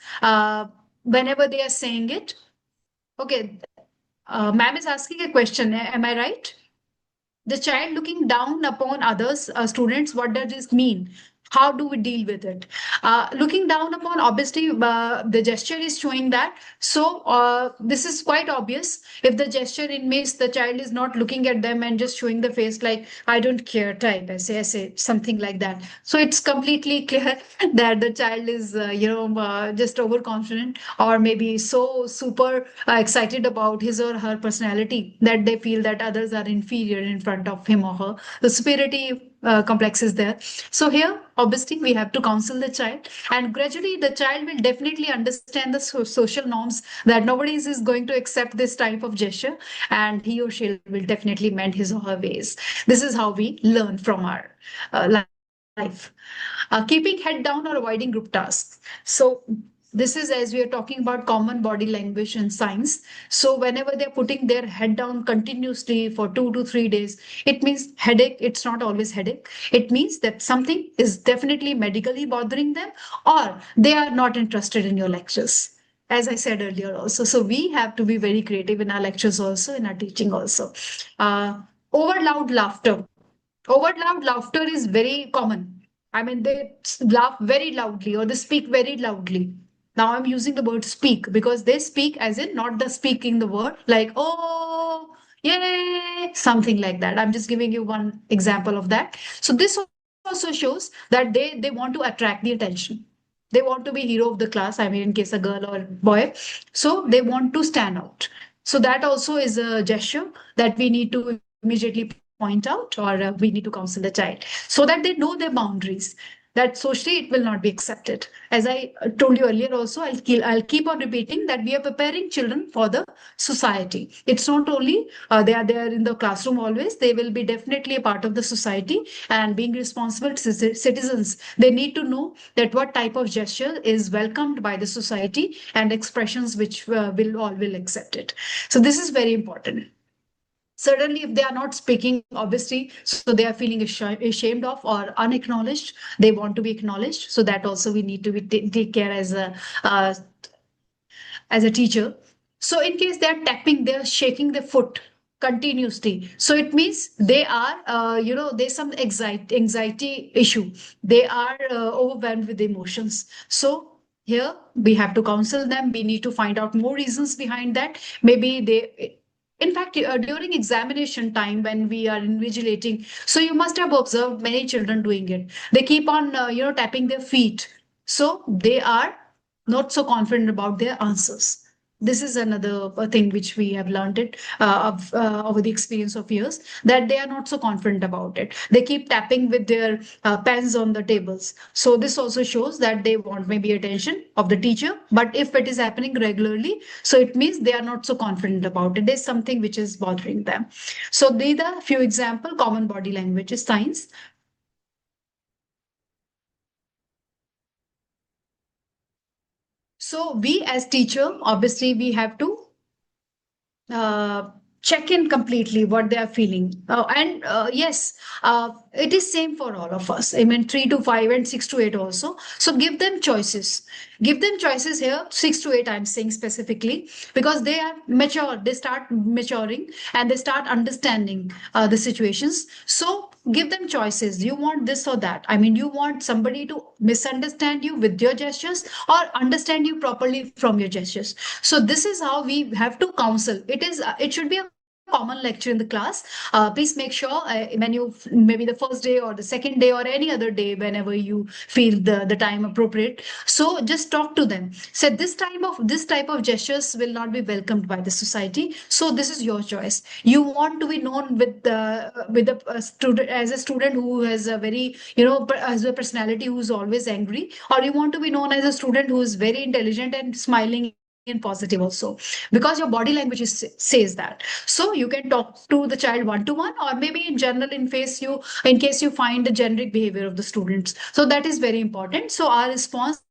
whenever they are saying it, okay, ma'am is asking a question. Am I right? The child looking down upon others, students, what does this mean? How do we deal with it? Looking down upon, obviously, the gesture is showing that. So this is quite obvious. If the gesture means the child is not looking at them and just showing the face like, I don't care type, I say something like that. So it's completely clear that the child is, just overconfident or maybe so super excited about his or her personality that they feel that others are inferior in front of him or her. The superiority complex is there. So here, obviously, we have to counsel the child, and gradually the child will definitely understand the social norms that nobody is going to accept this type of gesture, and he or she will definitely mend his or her ways. This is how we learn from our life. Keeping head down or avoiding group tasks. So this is as we are talking about common body language and signs. So whenever they're putting their head down continuously for 2 to 3 days, it means headache. It's not always headache. It means that something is definitely medically bothering them, or they are not interested in your lectures. As I said earlier also. So we have to be very creative in our lectures also, in our teaching also. Over loud laughter. Over loud laughter is very common. I mean, they laugh very loudly or they speak very loudly. Now I'm using the word speak because they speak as in not the speaking the word like, oh, yay, something like that. I'm just giving you one example of that. So this also shows that they want to attract the attention. They want to be hero of the class. I mean, in case a girl or boy. So they want to stand out. So that also is a gesture that we need to immediately point out, or we need to counsel the child so that they know their boundaries, that socially it will not be accepted. As I told you earlier also, I'll keep on repeating that we are preparing children for the society. It's not only they are there in the classroom always, they will be definitely a part of the society, and being responsible citizens, they need to know that what type of gesture is welcomed by the society and expressions which will accept it. So this is very important. Certainly, if they are not speaking, obviously, so they are feeling ashamed of or unacknowledged, they want to be acknowledged. So that also we need to take care as a teacher. So in case they are tapping, they are shaking their foot continuously. So it means they are, there's some anxiety issue. They are overwhelmed with emotions. So here we have to counsel them. We need to find out more reasons behind that. Maybe they. In fact, during examination time, when we are invigilating, so you must have observed many children doing it. They keep on, tapping their feet. So they are not so confident about their answers. This is another thing which we have learned it over the experience of years, that they are not so confident about it. They keep tapping with their pens on the tables. So this also shows that they want maybe attention of the teacher. But if it is happening regularly, so it means they are not so confident about it. There's something which is bothering them. So these are a few example common body language signs. So we as teacher, obviously we have to uh, check in completely what they are feeling. And yes, it is same for all of us. I mean, 3 to 5 and 6 to 8 also. So give them choices. Give them choices here, 6 to 8. I'm saying specifically because they are mature. They start maturing and they start understanding the situations. So give them choices. You want this or that. I mean, you want somebody to misunderstand you with your gestures or understand you properly from your gestures. So this is how we have to counsel. It should be a common lecture in the class. Please make sure when you maybe the first day or the second day or any other day whenever you feel the time appropriate. So just talk to them. Say this type of gestures will not be welcomed by the society. So this is your choice. You want to be known with a student as a student who has a very as a personality who's always angry, or you want to be known as a student who is very intelligent and smiling and positive also, because your body language says that. So you can talk to the child one to one, or maybe in general in case you find the generic behavior of the students. So that is very important. So our response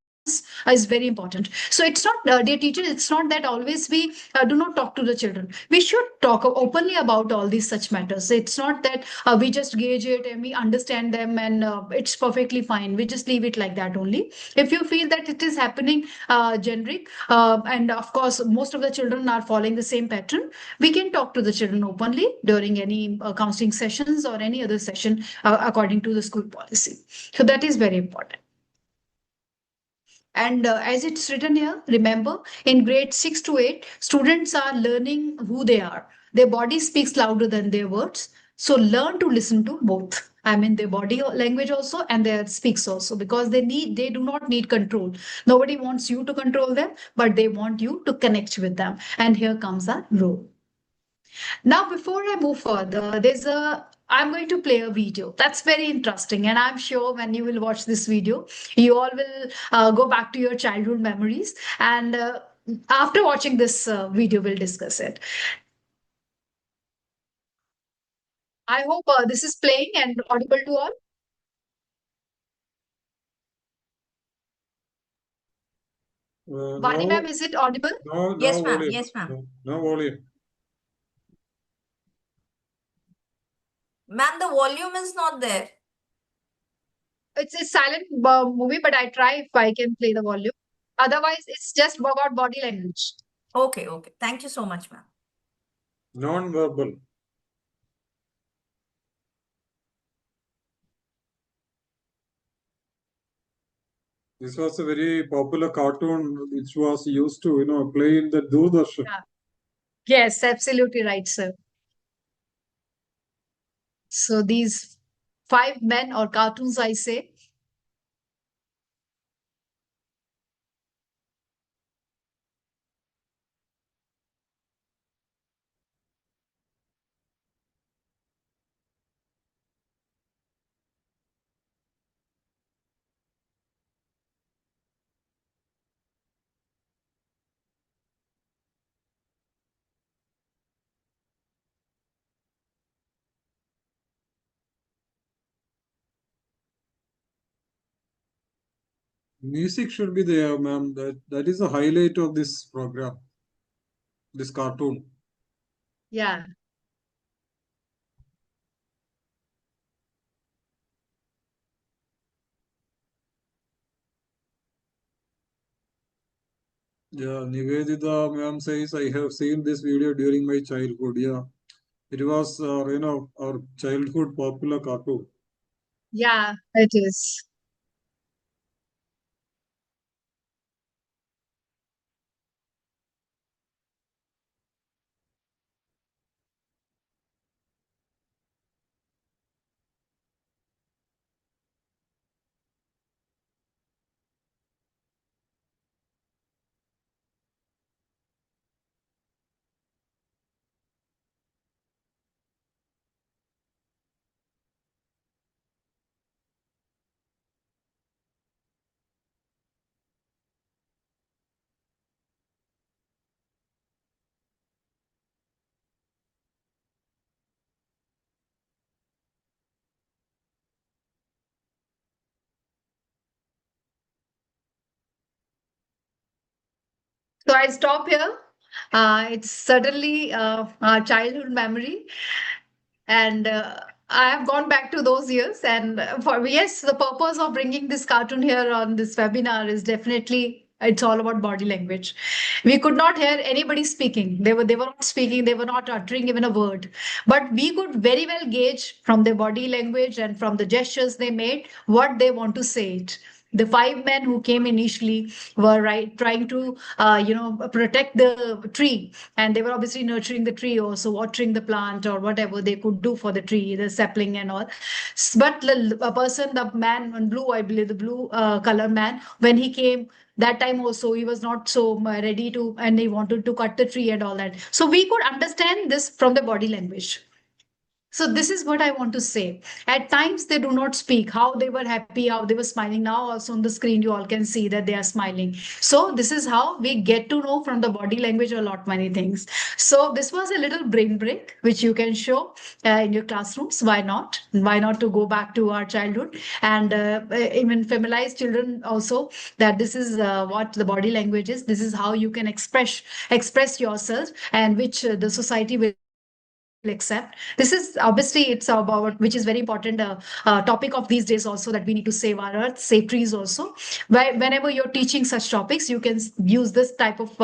is very important. So it's not, dear teacher, it's not that always we do not talk to the children. We should talk openly about all these such matters. It's not that we just gauge it and we understand them and it's perfectly fine. We just leave it like that only. If you feel that it is happening generic, and of course most of the children are following the same pattern, we can talk to the children openly during any counseling sessions or any other session according to the school policy. So that is very important. And as it's written here, remember, in grade 6 to 8, students are learning who they are. Their body speaks louder than their words. So learn to listen to both. I mean, their body language also and their speaks also, because they do not need control. Nobody wants you to control them, but they want you to connect with them. And here comes our role. Now, before I move further, I'm going to play a video that's very interesting, and I'm sure when you will watch this video, you all will go back to your childhood memories. And after watching this video, we'll discuss it. I hope this is playing and audible to all. Vani ma'am, No, is it audible? no, Yes, no ma'am. volume. Yes, ma'am. No volume. Ma'am, the volume is not there. It's a silent movie, but I try if I can play the volume. Otherwise, it's just about body language. Okay, okay. Thank you so much, ma'am. Non-verbal. This was a very popular cartoon which was used to, play in the Doordarshan. Yeah. Yes, absolutely right, sir. So these 5 men or cartoons, I say. Music should be there, ma'am. That is the highlight of this program, this cartoon. Yeah. Yeah, Nivedita ma'am says I have seen this video during my childhood. Yeah, it was our childhood popular cartoon. Yeah, it is. So I stop here. It's certainly our childhood memory, and I have gone back to those years. And for yes, the purpose of bringing this cartoon here on this webinar is definitely it's all about body language. We could not hear anybody speaking. They were not speaking. They were not uttering even a word. But we could very well gauge from their body language and from the gestures they made what they want to say it. The five men who came initially were trying to protect the tree, and they were obviously nurturing the tree, also watering the plant or whatever they could do for the tree, the sapling and all. But the man in blue, I believe the blue color man, when he came that time also, he was not so ready to, and he wanted to cut the tree and all that. So we could understand this from the body language. So this is what I want to say. At times they do not speak how they were happy, how they were smiling. Now also on the screen you all can see that they are smiling. So this is how we get to know from the body language a lot many things. So this was a little brain break which you can show in your classrooms. Why not? Why not to go back to our childhood and even familiarize children also that this is what the body language is. This is how you can express yourself, and which the society will accept. This is obviously it's about which is very important topic of these days also, that we need to save our earth, save trees also. Whenever you're teaching such topics, you can use this type of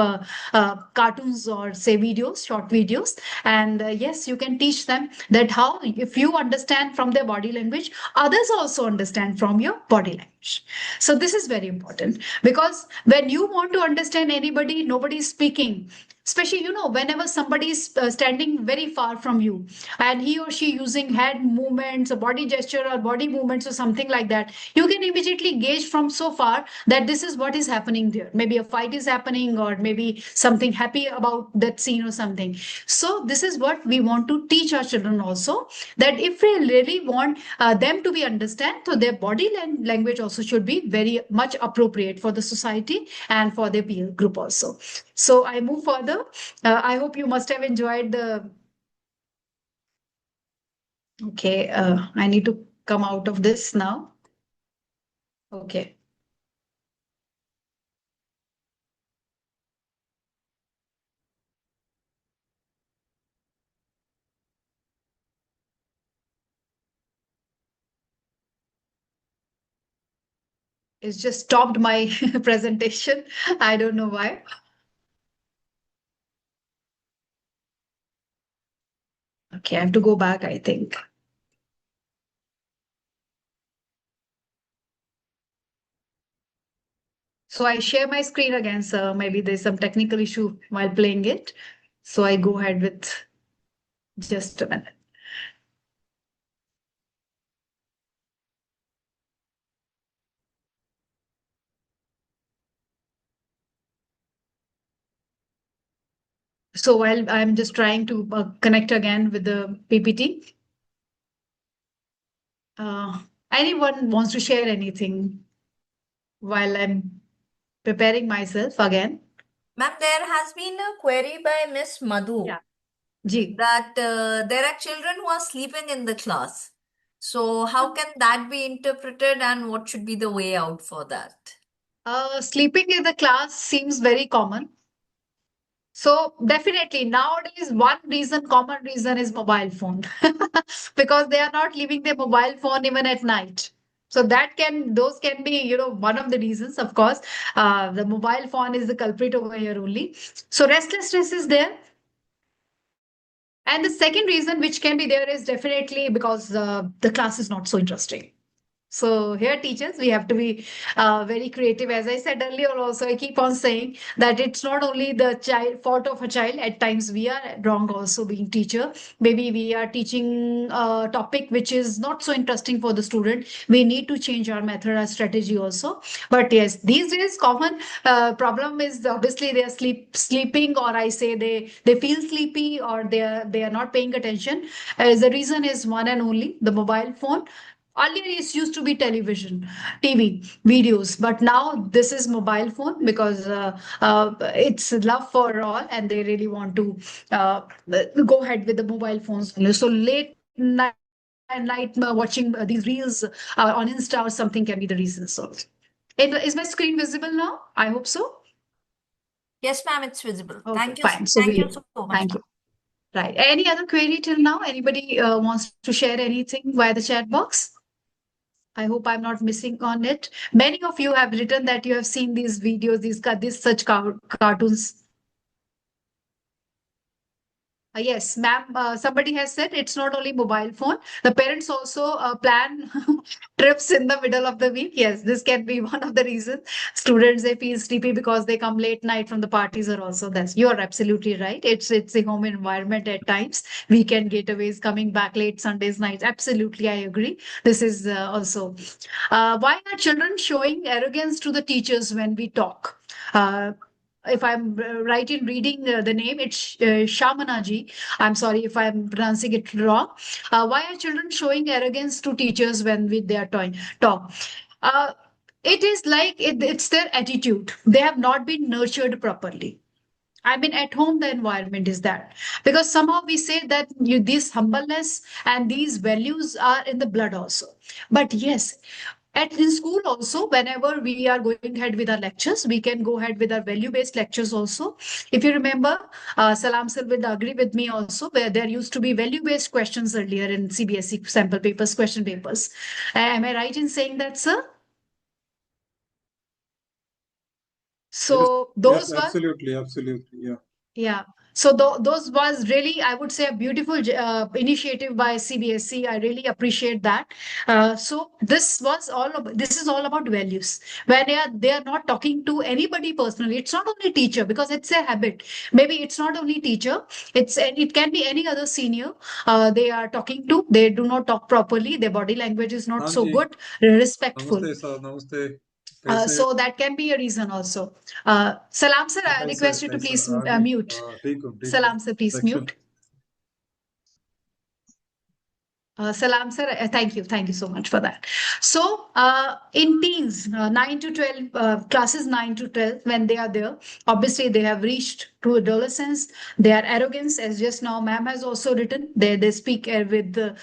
cartoons or say videos, short videos, and yes, you can teach them that how if you understand from their body language, others also understand from your body language. So this is very important, because when you want to understand anybody, nobody is speaking, especially whenever somebody is standing very far from you and he or she using head movements or body gesture or body movements or something like that, you can immediately gauge from so far that this is what is happening there. Maybe a fight is happening, or maybe something happy about that scene or something. So this is what we want to teach our children also, that if we really want them to be understand, so their body language also should be very much appropriate for the society and for their peer group also. So I move further. I hope you must have enjoyed the. Okay, I need to come out of this now. Okay. It's just stopped my presentation. I don't know why. Okay, I have to go back, I think. So I share my screen again, sir. Maybe there's some technical issue while playing it. So I go ahead with just a minute. So while I'm just trying to connect again with the PPT, anyone wants to share anything while I'm preparing myself again? Ma'am, there has been a query by Miss Madhu Yeah. Ji. that there are children who are sleeping in the class. So how can that be interpreted, and what should be the way out for that? Sleeping in the class seems very common. So definitely nowadays, common reason is mobile phone, because they are not leaving their mobile phone even at night. So those can be, one of the reasons, of course. The mobile phone is the culprit over here only. So restlessness is there. And the second reason which can be there is definitely because the class is not so interesting. So here, teachers, we have to be very creative. As I said earlier, also I keep on saying that it's not only the child fault of a child. At times, we are wrong also being teacher. Maybe we are teaching a topic which is not so interesting for the student. We need to change our method, our strategy also. But yes, these days, common problem is obviously they are sleeping, or I say they feel sleepy, or they are not paying attention. As the reason is one and only the mobile phone. Earlier, it used to be television, TV, videos, but now this is mobile phone, because it's love for all, and they really want to go ahead with the mobile phones. So late night watching these reels on Insta or something can be the reason. So, is my screen visible now? I hope so. Yes, ma'am, it's visible. Okay, Thank you. fine. So Thank you we so much, thank ma'am. you. Right. Any other query till now? Anybody wants to share anything via the chat box? I hope I'm not missing on it. Many of you have written that you have seen these videos, these such cartoons. Yes, ma'am. Somebody has said it's not only mobile phone. The parents also plan trips in the middle of the week. Yes, this can be one of the reasons. Students they feel sleepy because they come late night from the parties are also this. You are absolutely right. It's a home environment at times. Weekend getaways, coming back late Sundays nights. Absolutely, I agree. This is also. Why are children showing arrogance to the teachers when we talk? If I'm right in reading the name, it's Shamanaji. I'm sorry if I'm pronouncing it wrong. Why are children showing arrogance to teachers when they are talk? Uh, it is like it's their attitude. They have not been nurtured properly. I mean, at home, the environment is that because somehow we say that this humbleness and these values are in the blood also. But yes, at in school also, whenever we are going ahead with our lectures, we can go ahead with our value-based lectures also. If you remember, Salam sir will agree with me also, where there used to be value-based questions earlier in CBSE sample papers, question papers. Am I right in saying that, sir? So Yes, those were absolutely, absolutely. Yeah. yeah. So those was really, I would say, a beautiful initiative by CBSE. I really appreciate that. So this is all about values. When they are not talking to anybody personally, it's not only teacher because it's a habit. Maybe it's not only teacher. It can be any other senior. They are talking to. They do not talk properly. Their body language is not हाँ so जी, good, respectful. नमस्ते sir, नमस्ते. कैसे So that can be a reason also. Salam sir, I कैसे request you to कैसे please हाँ जी, mute. ठीक हूँ Salam sir, please section mute. Salam sir, thank you so much for that. So in teens, 9 to 12, classes 9 to 12, when they are there, obviously they have reached to adolescence. Their arrogance, as just now ma'am has also written, they speak with the,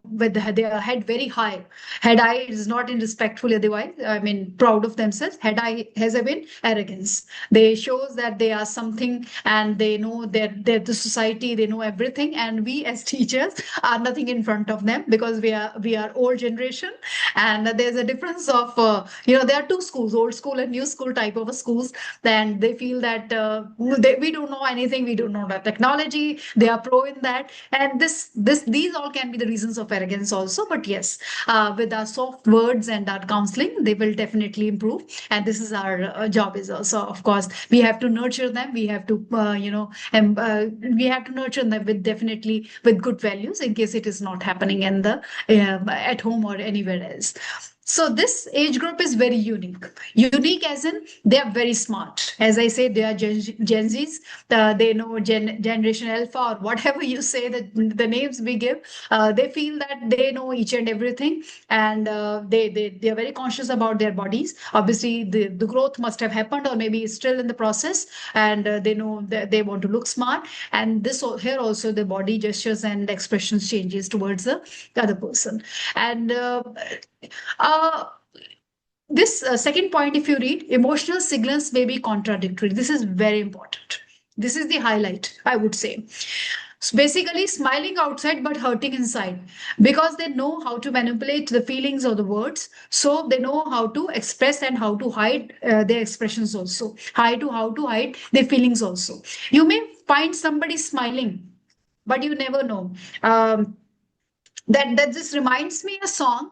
with their head very high. Head high is not in respectful otherwise. I mean, proud of themselves. Head high has been arrogance. They shows that they are something and they know that they're the society, they know everything. And we as teachers are nothing in front of them because we are old generation. And there's a difference of, there are two schools, old school and new school type of schools. Then they feel that we don't know anything, we don't know the technology, they are pro in that. And these all can be the reasons of arrogance also. But yes, with our soft words and our counseling, they will definitely improve. And this is our job is also, of course, we have to nurture them. We have to, we have to nurture them with definitely with good values in case it is not happening in the at home or anywhere else. So this age group is very unique. Unique as in they are very smart. As I say, they are Gen Zs. They know Generation Alpha or whatever you say, the names we give. They feel that they know each and everything, and they are very conscious about their bodies. Obviously, the growth must have happened, or maybe it's still in the process, and they know that they want to look smart. And here also the body gestures and expressions changes towards the other person. And uh, this second point, if you read, emotional signals may be contradictory. This is very important. This is the highlight, I would say. So basically, smiling outside but hurting inside because they know how to manipulate the feelings of the words. So they know how to express and how to hide their expressions also. How to hide their feelings also. You may find somebody smiling, but you never know. That just reminds me a song.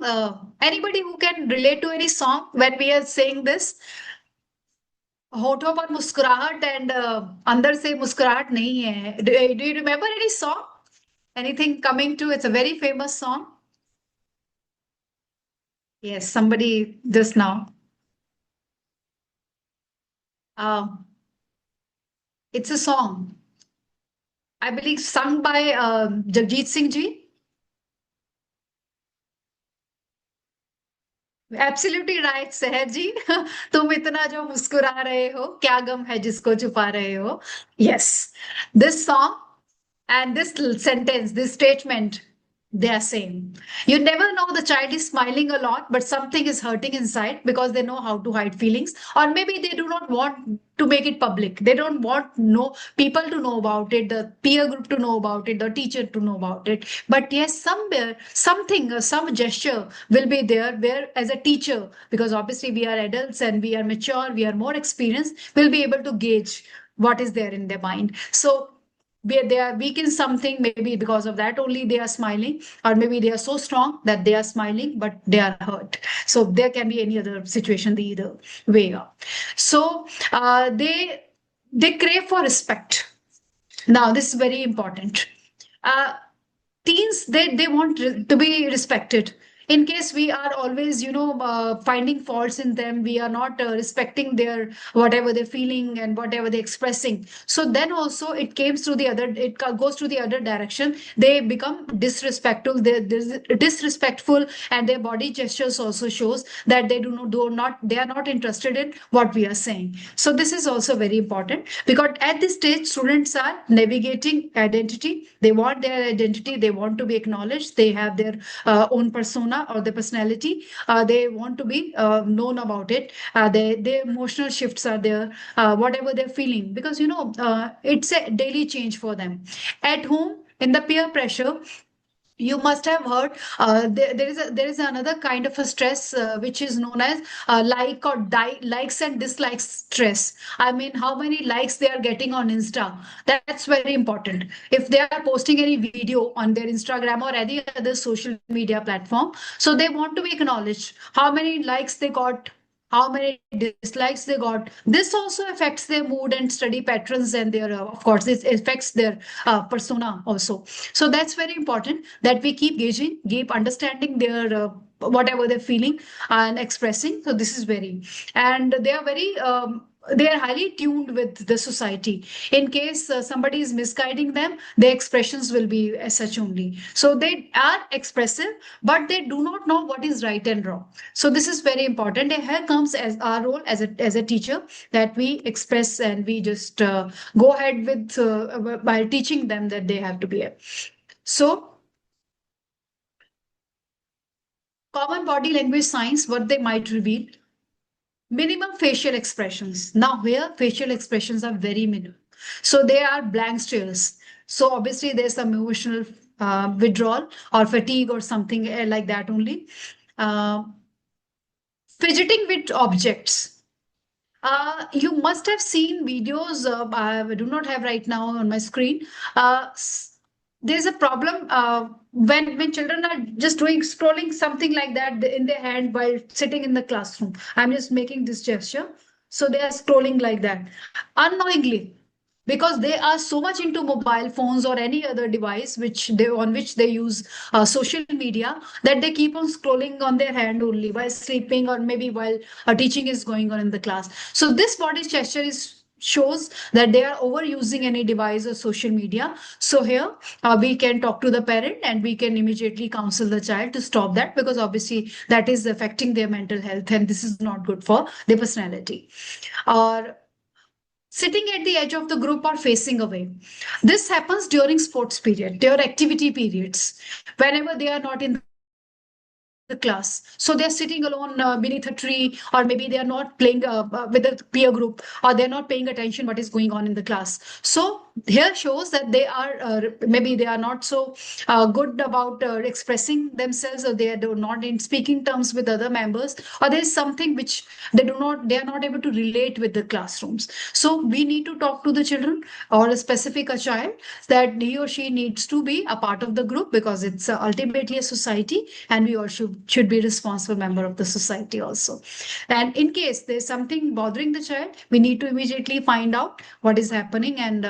Anybody who can relate to any song when we are saying this? होठों पर मुस्कुराहट and अंदर से मुस्कुराहट नहीं है. Do you remember any song? Anything coming to? It's a very famous song. Yes, somebody just now. It's a song. I believe sung by Jagjit Singh ji. Absolutely right सहर जी. तुम इतना जो मुस्कुरा रहे हो, क्या गम है जिसको छुपा रहे हो. Yes, this song and this sentence, this statement they are saying. You never know, the child is smiling a lot, but something is hurting inside because they know how to hide feelings, or maybe they do not want to make it public. They don't want people to know about it, the peer group to know about it, the teacher to know about it. But yes, somewhere something, some gesture will be there where, as a teacher, because obviously we are adults and we are mature, we are more experienced, we'll be able to gauge what is there in their mind. So they are weak in something, maybe because of that only they are smiling, or maybe they are so strong that they are smiling but they are hurt. So there can be any other situation, the either way up. So they crave for respect. Now this is very important. Teens, they want to be respected. In case we are always finding faults in them, we are not respecting their whatever they're feeling and whatever they're expressing, so then also it goes to the other direction. They become disrespectful. They're disrespectful, and their body gestures also shows that they are not interested in what we are saying. So this is also very important, because at this stage students are navigating identity. They want their identity, they want to be acknowledged, they have their own persona or their personality. They want to be known about it. Their emotional shifts are there, whatever they're feeling, because it's a daily change for them. At home, in the peer pressure, you must have heard, there is another kind of a stress, which is known as likes and dislikes stress. I mean, how many likes they are getting on Insta, that's very important. If they are posting any video on their Instagram or any other social media platform, so they want to be acknowledged, how many likes they got, how many dislikes they got. This also affects their mood and study patterns, and their of course this affects their persona also. So that's very important, that we keep gauging, keep understanding their whatever they're feeling and expressing. So this is very, and they are highly tuned with the society. In case somebody is misguiding them, their expressions will be as such only. So they are expressive, but they do not know what is right and wrong. So this is very important. And here comes as our role as a teacher, that we express and we just go ahead with by teaching them that they have to be a. So common body language signs, what they might reveal. Minimum facial expressions. Now here facial expressions are very minimal. So they are blank stares. So obviously there's some emotional withdrawal or fatigue or something like that only. Fidgeting with objects. You must have seen videos. I do not have right now on my screen. There's a problem when children are just scrolling something like that in their hand while sitting in the classroom. I'm just making this gesture. So they are scrolling like that unknowingly, because they are so much into mobile phones or any other device on which they use social media, that they keep on scrolling on their hand only while sleeping, or maybe while teaching is going on in the class. So this body gesture shows that they are overusing any device or social media. So here we can talk to the parent and we can immediately counsel the child to stop that, because obviously that is affecting their mental health and this is not good for their personality. Or sitting at the edge of the group or facing away. This happens during sports period, their activity periods, whenever they are not in the class. So they're sitting alone beneath a tree, or maybe they are not playing with a peer group, or they're not paying attention what is going on in the class. So here shows that they are maybe they are not so good about expressing themselves, or they are not in speaking terms with other members, or there is something which they are not able to relate with the classrooms. So we need to talk to the children or a child, that he or she needs to be a part of the group, because it's ultimately a society, and we all should be responsible member of the society also. And in case there's something bothering the child, we need to immediately find out what is happening, and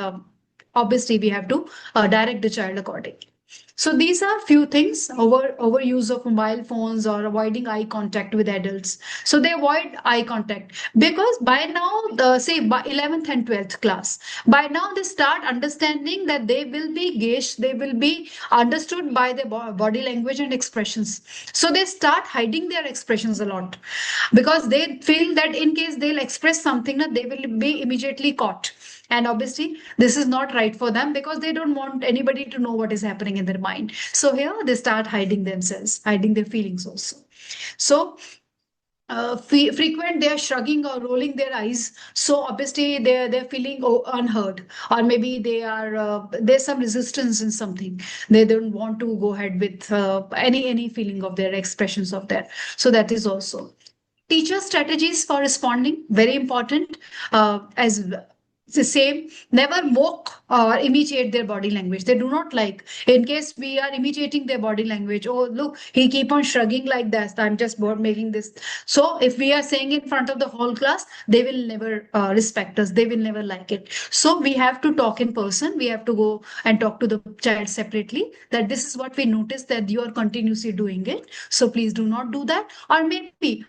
obviously we have to direct the child accordingly. So these are few things: overuse of mobile phones, or avoiding eye contact with adults. So they avoid eye contact, because by now, say by 11th and 12th class, by now they start understanding that they will be gauged, they will be understood by their body language and expressions. So they start hiding their expressions a lot, because they feel that in case they'll express something, they will be immediately caught. And obviously, this is not right for them, because they don't want anybody to know what is happening in their mind. mind. So here they start hiding themselves, hiding their feelings also. So frequent, they are shrugging or rolling their eyes, so obviously they're feeling unheard, or maybe they are there's some resistance in something. They don't want to go ahead with any feeling of their expressions of that. So that is also. Teacher strategies for responding, very important. As the same, never mock or imitate their body language. They do not like. In case we are imitating their body language, oh look, he keep on shrugging like that. I'm just making this. So if we are saying in front of the whole class, they will never respect us. They will never like it. So we have to talk in person. We have to go and talk to the child separately. That this is what we notice that you are continuously doing it. So please do not do that. Or maybe,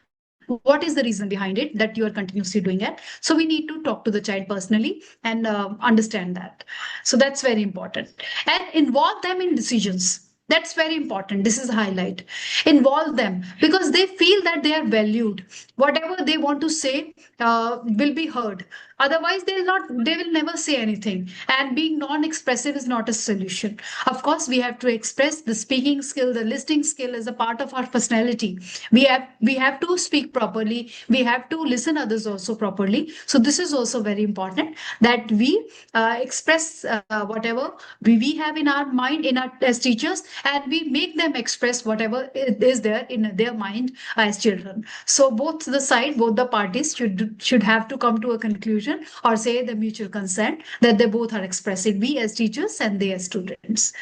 what is the reason behind it that you are continuously doing it? So we need to talk to the child personally and understand that. So that's very important. And involve them in decisions. That's very important. This is a highlight. Involve them because they feel that they are valued. Whatever they want to say will be heard. Otherwise, they will never say anything. And being non-expressive is not a solution. Of course, we have to express the speaking skill, the listening skill is a part of our personality. We have to speak properly. We have to listen others also properly. So this is also very important that we express whatever we have in our mind as teachers, and we make them express whatever is there in their mind as children. So both the parties should have to come to a conclusion or say the mutual consent that they both are expressing, we as teachers and they as students.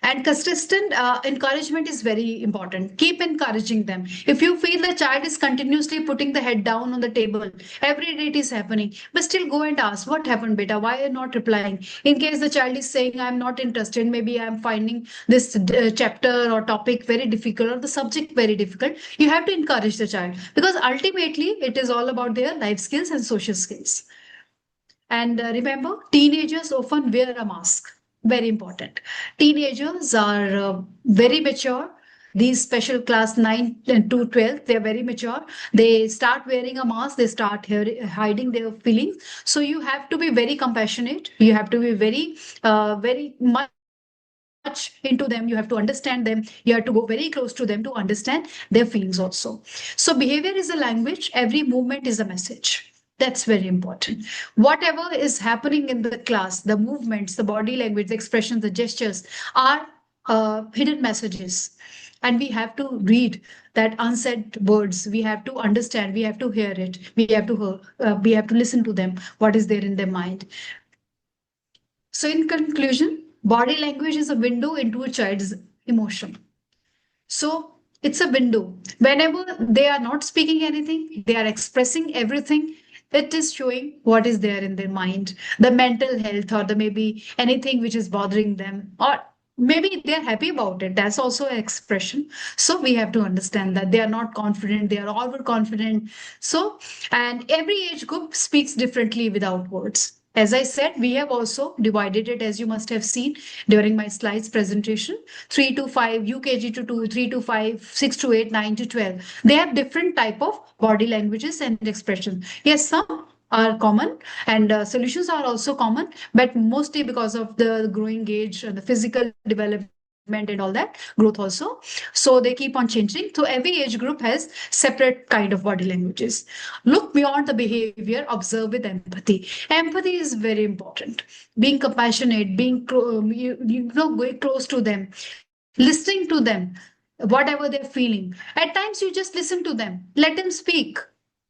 And consistent encouragement is very important. Keep encouraging them. If you feel the child is continuously putting the head down on the table, every day it is happening, but still go and ask, what happened, beta? Why are you not replying? In case the child is saying, I'm not interested, maybe I'm finding this chapter or topic very difficult or the subject very difficult, you have to encourage the child because ultimately it is all about their life skills and social skills. And remember, teenagers often wear a mask. Very important. Teenagers are very mature. These special class 9 to 12, they're very mature. They start wearing a mask. They start hiding their feelings. So you have to be very compassionate. You have to be very much into them. You have to understand them. You have to go very close to them to understand their feelings also. So behavior is a language. Every movement is a message. That's very important. Whatever is happening in the class, the movements, the body language, the expressions, the gestures are hidden messages. And we have to read that unsaid words. We have to understand. We have to hear it. We have to listen to them. What is there in their mind? So in conclusion, body language is a window into a child's emotion. So it's a window. Whenever they are not speaking anything, they are expressing everything. It is showing what is there in their mind, the mental health, or the maybe anything which is bothering them, or maybe they're happy about it. That's also an expression. So we have to understand that they are not confident, they are overconfident. So, and every age group speaks differently without words. As I said, we have also divided it, as you must have seen during my slides presentation, 3 to 5, UKG to 2, 3 to 5, 6 to 8, 9 to 12. They have different type of body languages and expressions. Yes, some are common and solutions are also common, but mostly because of the growing age and the physical development and all that growth also, so they keep on changing. So every age group has separate kind of body languages. Look beyond the behavior, observe with empathy. Empathy is very important. Being compassionate, being going close to them, listening to them, whatever they're feeling. At times you just listen to them, let them speak.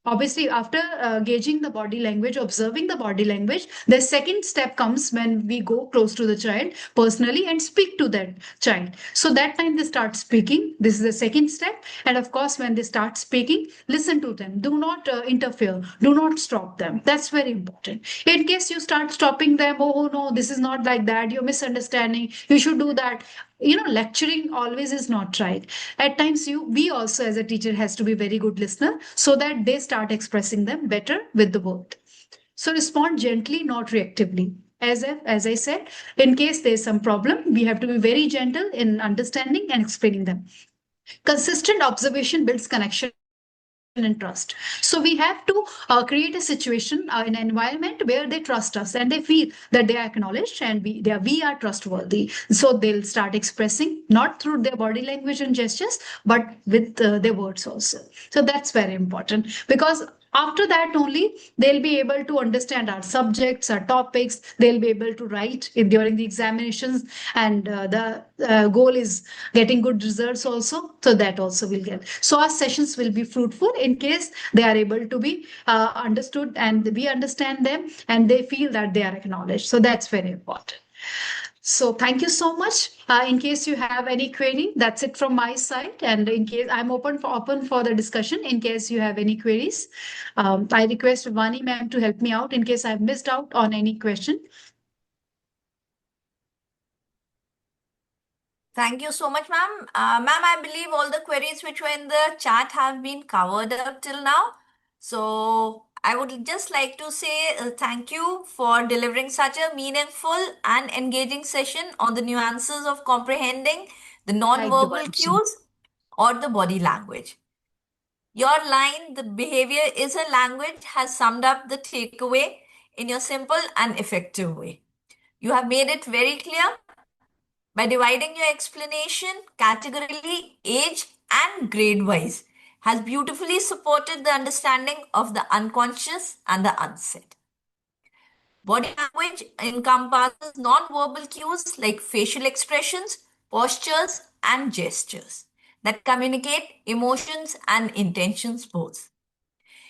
Obviously, after gauging the body language, observing the body language, the second step comes when we go close to the child personally and speak to that child. So that time they start speaking. This is the second step. And of course, when they start speaking, listen to them. Do not interfere. Do not stop them. That's very important. In case you start stopping them, oh no, this is not like that. You're misunderstanding. You should do that. Lecturing always is not right. At times we also as a teacher has to be very good listener so that they start expressing them better with the word. So respond gently, not reactively. As I said, in case there's some problem, we have to be very gentle in understanding and explaining them. Consistent observation builds connection and trust. So we have to create a situation in an environment where they trust us and they feel that they are acknowledged and we are trustworthy. So they'll start expressing not through their body language and gestures, but with their words also. So that's very important, because after that only they'll be able to understand our subjects, our topics. They'll be able to write during the examinations, and the goal is getting good results also. So that also will get. So our sessions will be fruitful in case they are able to be understood and we understand them and they feel that they are acknowledged. So that's very important. So thank you so much. In case you have any query, that's it from my side. And in case I'm open for the discussion, in case you have any queries, I request Vani ma'am to help me out in case I've missed out on any question. Thank you so much, ma'am. Ma'am, I believe all the queries which were in the chat have been covered up till now. So I would just like to say thank you for delivering such a meaningful and engaging session on the nuances of comprehending the non-verbal Vani. cues or the body language. Your line, the behavior is a language, has summed up the takeaway in your simple and effective way. You have made it very clear by dividing your explanation categorically, age, and grade wise, has beautifully supported the understanding of the unconscious and the unsaid. Body language encompasses non-verbal cues like facial expressions, postures, and gestures that communicate emotions and intentions both.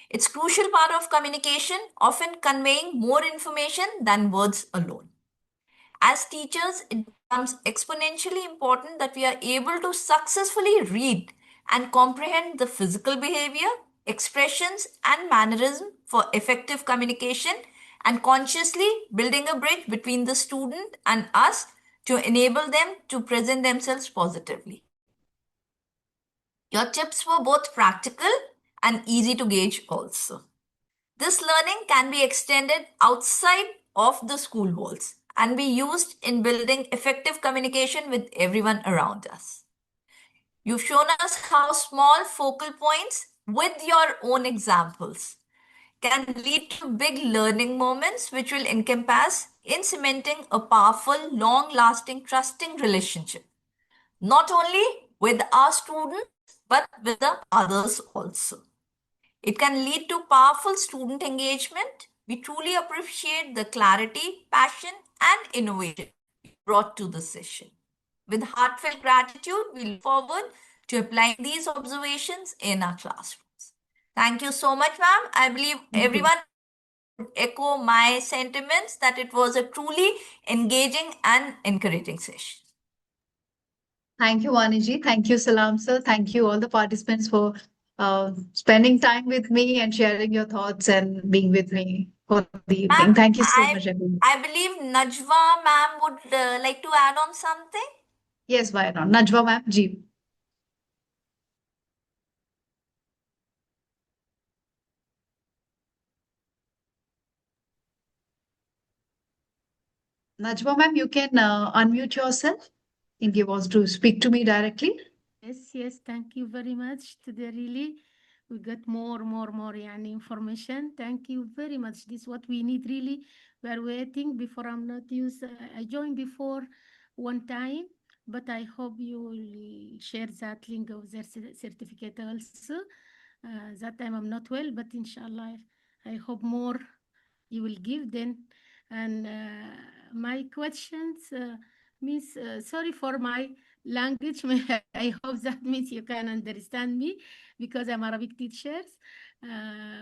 It's a crucial part of communication, often conveying more information than words alone. As teachers, it becomes exponentially important that we are able to successfully read and comprehend the physical behavior, expressions, and mannerism for effective communication and consciously building a bridge between the student and us to enable them to present themselves positively. Your tips were both practical and easy to gauge also. This learning can be extended outside of the school walls and be used in building effective communication with everyone around us. You've shown us how small focal points with your own examples can lead to big learning moments which will encompass in cementing a powerful, long-lasting, trusting relationship, not only with our students, but with the others also. It can lead to powerful student engagement. We truly appreciate the clarity, passion, and innovation brought to the session. With heartfelt gratitude, we look forward to applying these observations in our classrooms. Thank you so much, ma'am. I believe everyone would echo my sentiments that it was a truly engaging and encouraging session. Thank you, Vaniji. Thank you, Salam sir. Thank you, all the participants, for spending time with me and sharing your thoughts and being with me for the evening. Ma'am, Thank you so much, everyone. I believe Najwa ma'am would like to add on something. Yes, why not? Najwa ma'am, ji. Najwa ma'am, you can unmute yourself if you want to speak to me directly. Yes, thank you very much. Today, really, we got more, yani, information. Thank you very much. This is what we need, really. We are waiting before I'm not used. I joined before one time, but I hope you will share that link of their certificate also. That time I'm not well, but inshallah, I hope more you will give then. And my questions means, sorry for my language. I hope that means you can understand me because I'm Arabic teacher.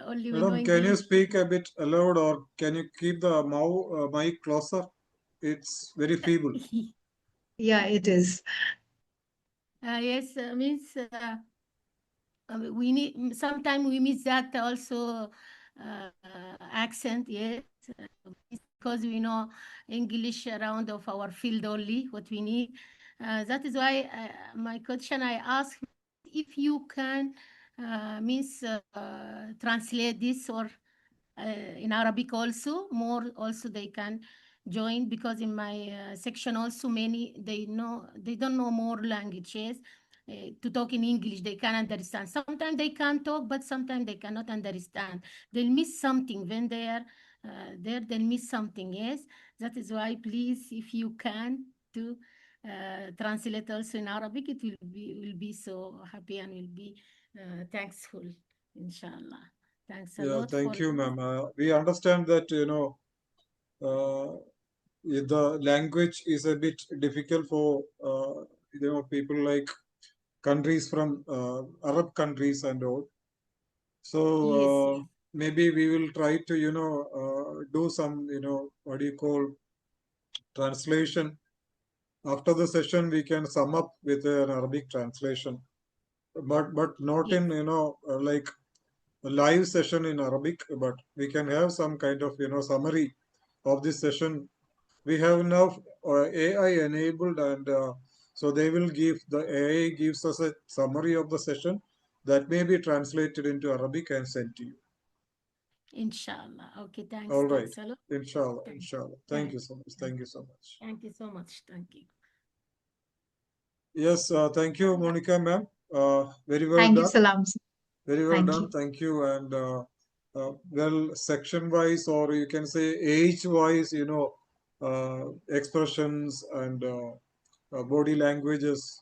Only we know Madam, can you English. speak a bit aloud, or can you keep the mic closer? It's very feeble. Yeah, it is. Yes, means we need, sometimes we miss that also accent, yes, because we know English around of our field only, what we need. That is why my question I ask if you can means translate this or in Arabic also, more also they can join, because in my section also many they don't know more languages. to talk in English, they can understand. Sometimes they can talk, but sometimes they cannot understand. They'll miss something when they are there. They'll miss something. Yes, that is why, please, if you can, to translate also in Arabic, it will be so happy and will be thankful, inshallah. Thanks a Yeah, lot thank for you, this. ma'am. We understand that, the language is a bit difficult for, people like countries from Arab countries and all. So Yes. maybe we will try to, do some, what do you call, translation. After the session, we can sum up with an Arabic translation, but not Yes. in, like a live session in Arabic, but we can have some kind of, summary of this session. We have now AI enabled, and so they will give, the AI gives us a summary of the session that may be translated into Arabic and sent to you. Inshallah. Okay, thanks. All right. Thanks a lot. Inshallah. Thank- Inshallah. Thank you thank- so much. Thank you so much. Thank you so much. Thank you. Yes, thank you, Monica, ma'am. Very well Thank you, done. Salam. Very well Thank done. you. Thank you. And well, section wise, or you can say age wise, expressions and body languages.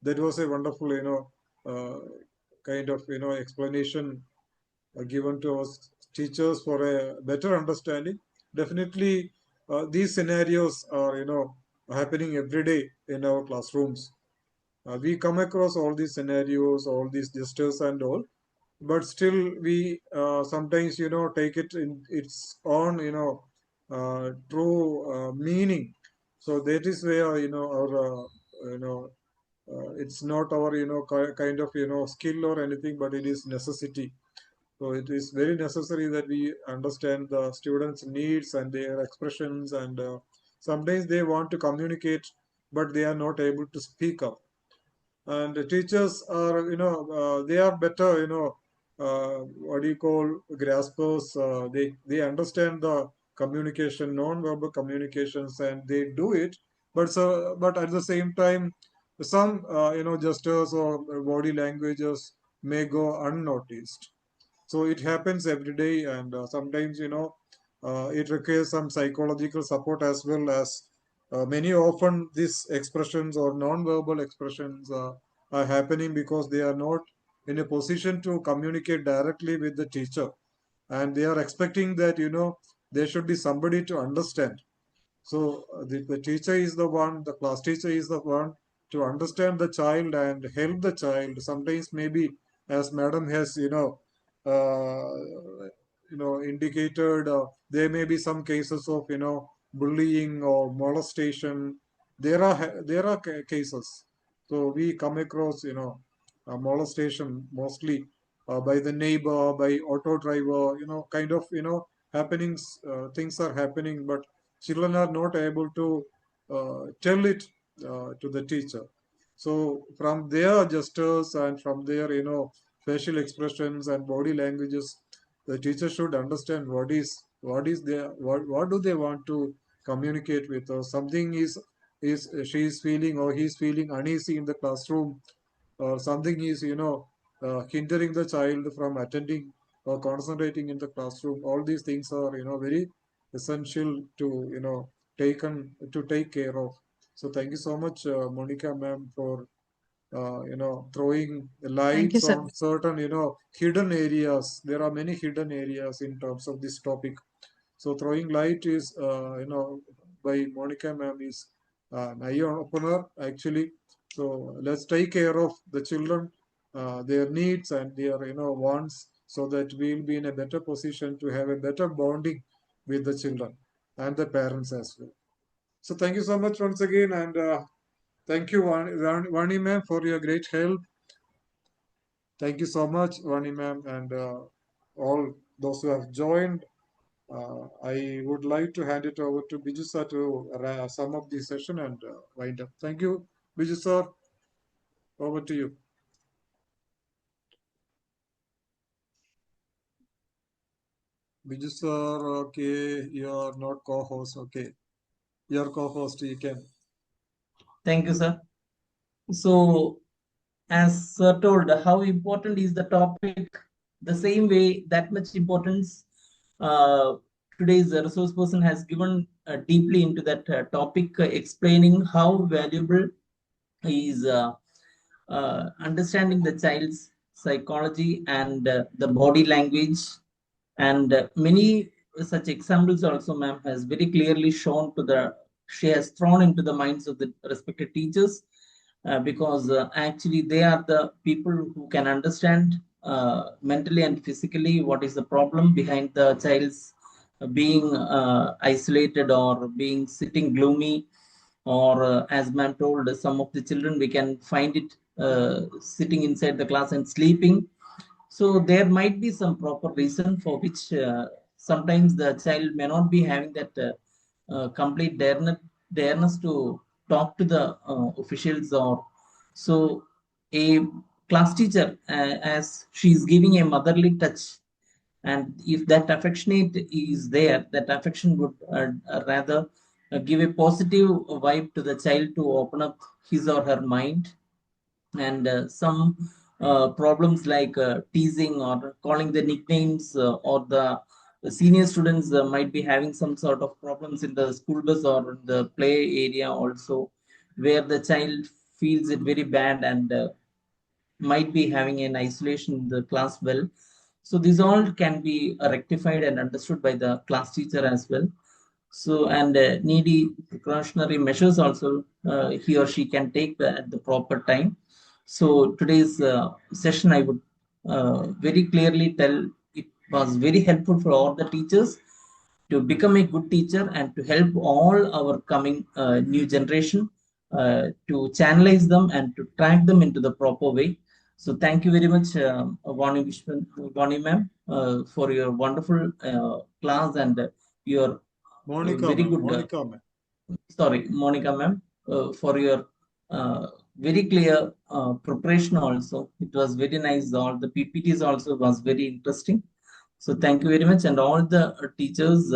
That was a wonderful, kind of, explanation given to us teachers for a better understanding. Definitely, these scenarios are, happening every day in our classrooms. We come across all these scenarios, all these gestures and all, but still we sometimes, take it in its own, true meaning. So that is where, our, it's not our, kind of, skill or anything, but it is necessity. So it is very necessary that we understand the students' needs and their expressions, and sometimes they want to communicate, but they are not able to speak up. And the teachers are, they are better, what do you call, graspers. They understand the communication, non-verbal communications, and they do it. But at the same time, some, gestures or body languages may go unnoticed. So it happens every day, and sometimes, it requires some psychological support as well. As many often these expressions or non-verbal expressions are happening because they are not in a position to communicate directly with the teacher, and they are expecting that, there should be somebody to understand. So the teacher is the one, the class teacher is the one to understand the child and help the child. Sometimes maybe, as madam has, indicated, there may be some cases of, bullying or molestation. There are cases. So we come across, molestation mostly by the neighbor, by auto driver, kind of, happenings, things are happening, but children are not able to tell it to the teacher. So from their gestures and from their, facial expressions and body languages, the teacher should understand what do they want to communicate with, or something is she is feeling or he is feeling uneasy in the classroom, or something is, hindering the child from attending or concentrating in the classroom. All these things are, very essential to, take care of. So thank you so much, Monica ma'am, for throwing Thank you, lights sir. on certain, hidden areas. There are many hidden areas in terms of this topic. So throwing light is, by Monica ma'am is an eye opener actually. So let's take care of the children, their needs and their, wants, so that we'll be in a better position to have a better bonding with the children and the parents as well. So thank you so much once again, and thank you, Vani ma'am, for your great help. Thank you so much, Vani ma'am, and all those who have joined. I would like to hand it over to Biju sir to sum up the session and wind up. Thank you, Biju sir. Over to you. Biju sir, okay, you are not co-host. Okay, your co-host, you can. Thank you, sir. So as Sir told, how important is the topic? The same way, that much importance today's resource person has given deeply into that topic, explaining how valuable is understanding the child's psychology and the body language. And many such examples also, ma'am, has very clearly shown to the, she has thrown into the minds of the respected teachers, because actually they are the people who can understand mentally and physically what is the problem behind the child's being isolated or being sitting gloomy, or as ma'am told, some of the children we can find it sitting inside the class and sleeping. So there might be some proper reason for which sometimes the child may not be having that complete dareness to talk to the officials. Or so a class teacher, as she is giving a motherly touch, and if that affectionate is there, that affection would rather give a positive vibe to the child to open up his or her mind. And some problems like teasing or calling the nicknames, or the senior students might be having some sort of problems in the school bus or in the play area also, where the child feels it very bad and might be having an isolation in the class. Well, so these all can be rectified and understood by the class teacher as well. So, and needy precautionary measures also he or she can take at the proper time. So today's session, I would very clearly tell, it was very helpful for all the teachers to become a good teacher and to help all our coming new generation to channelize them and to track them into the proper way. So thank you very much, Vani ma'am, for your wonderful class and your Monica, very ma'am. good. Monica, ma'am. Sorry, Monica ma'am, for your very clear preparation also. It was very nice. All the PPTs also was very interesting. So thank you very much. And all the teachers,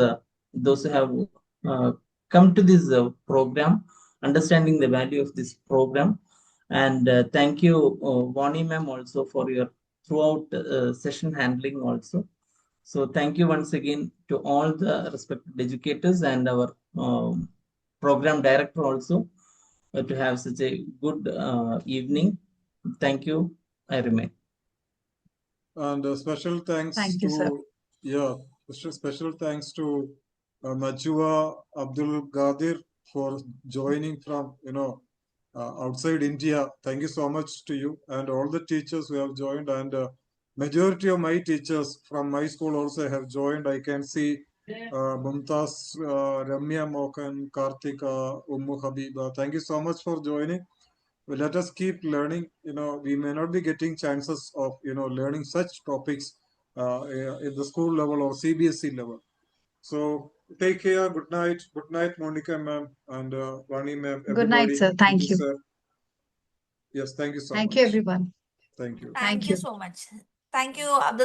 those who have come to this program, understanding the value of this program. And thank you, Vani ma'am, also for your throughout session handling also. So thank you once again to all the respected educators and our program director also to have such a good evening. Thank you. I remain. And special thanks Thank you, sir. special thanks to Najwa Abdul Gadir for joining from outside India. Thank you so much to you and all the teachers who have joined, and majority of my teachers from my school also have joined. I can see Mumtaz, Ramya Mokan, Kartika, Ummu Habiba. Thank you so much for joining. Well, let us keep learning. We may not be getting chances of learning such topics in the school level or CBSE level. So take care. Good night, Monica ma'am and Vani ma'am. Good night, Everybody. sir. Thank you. Sir. Yes, thank you so much. Thank you, everyone. Thank you. Thank you you. so much. Thank you, Abdul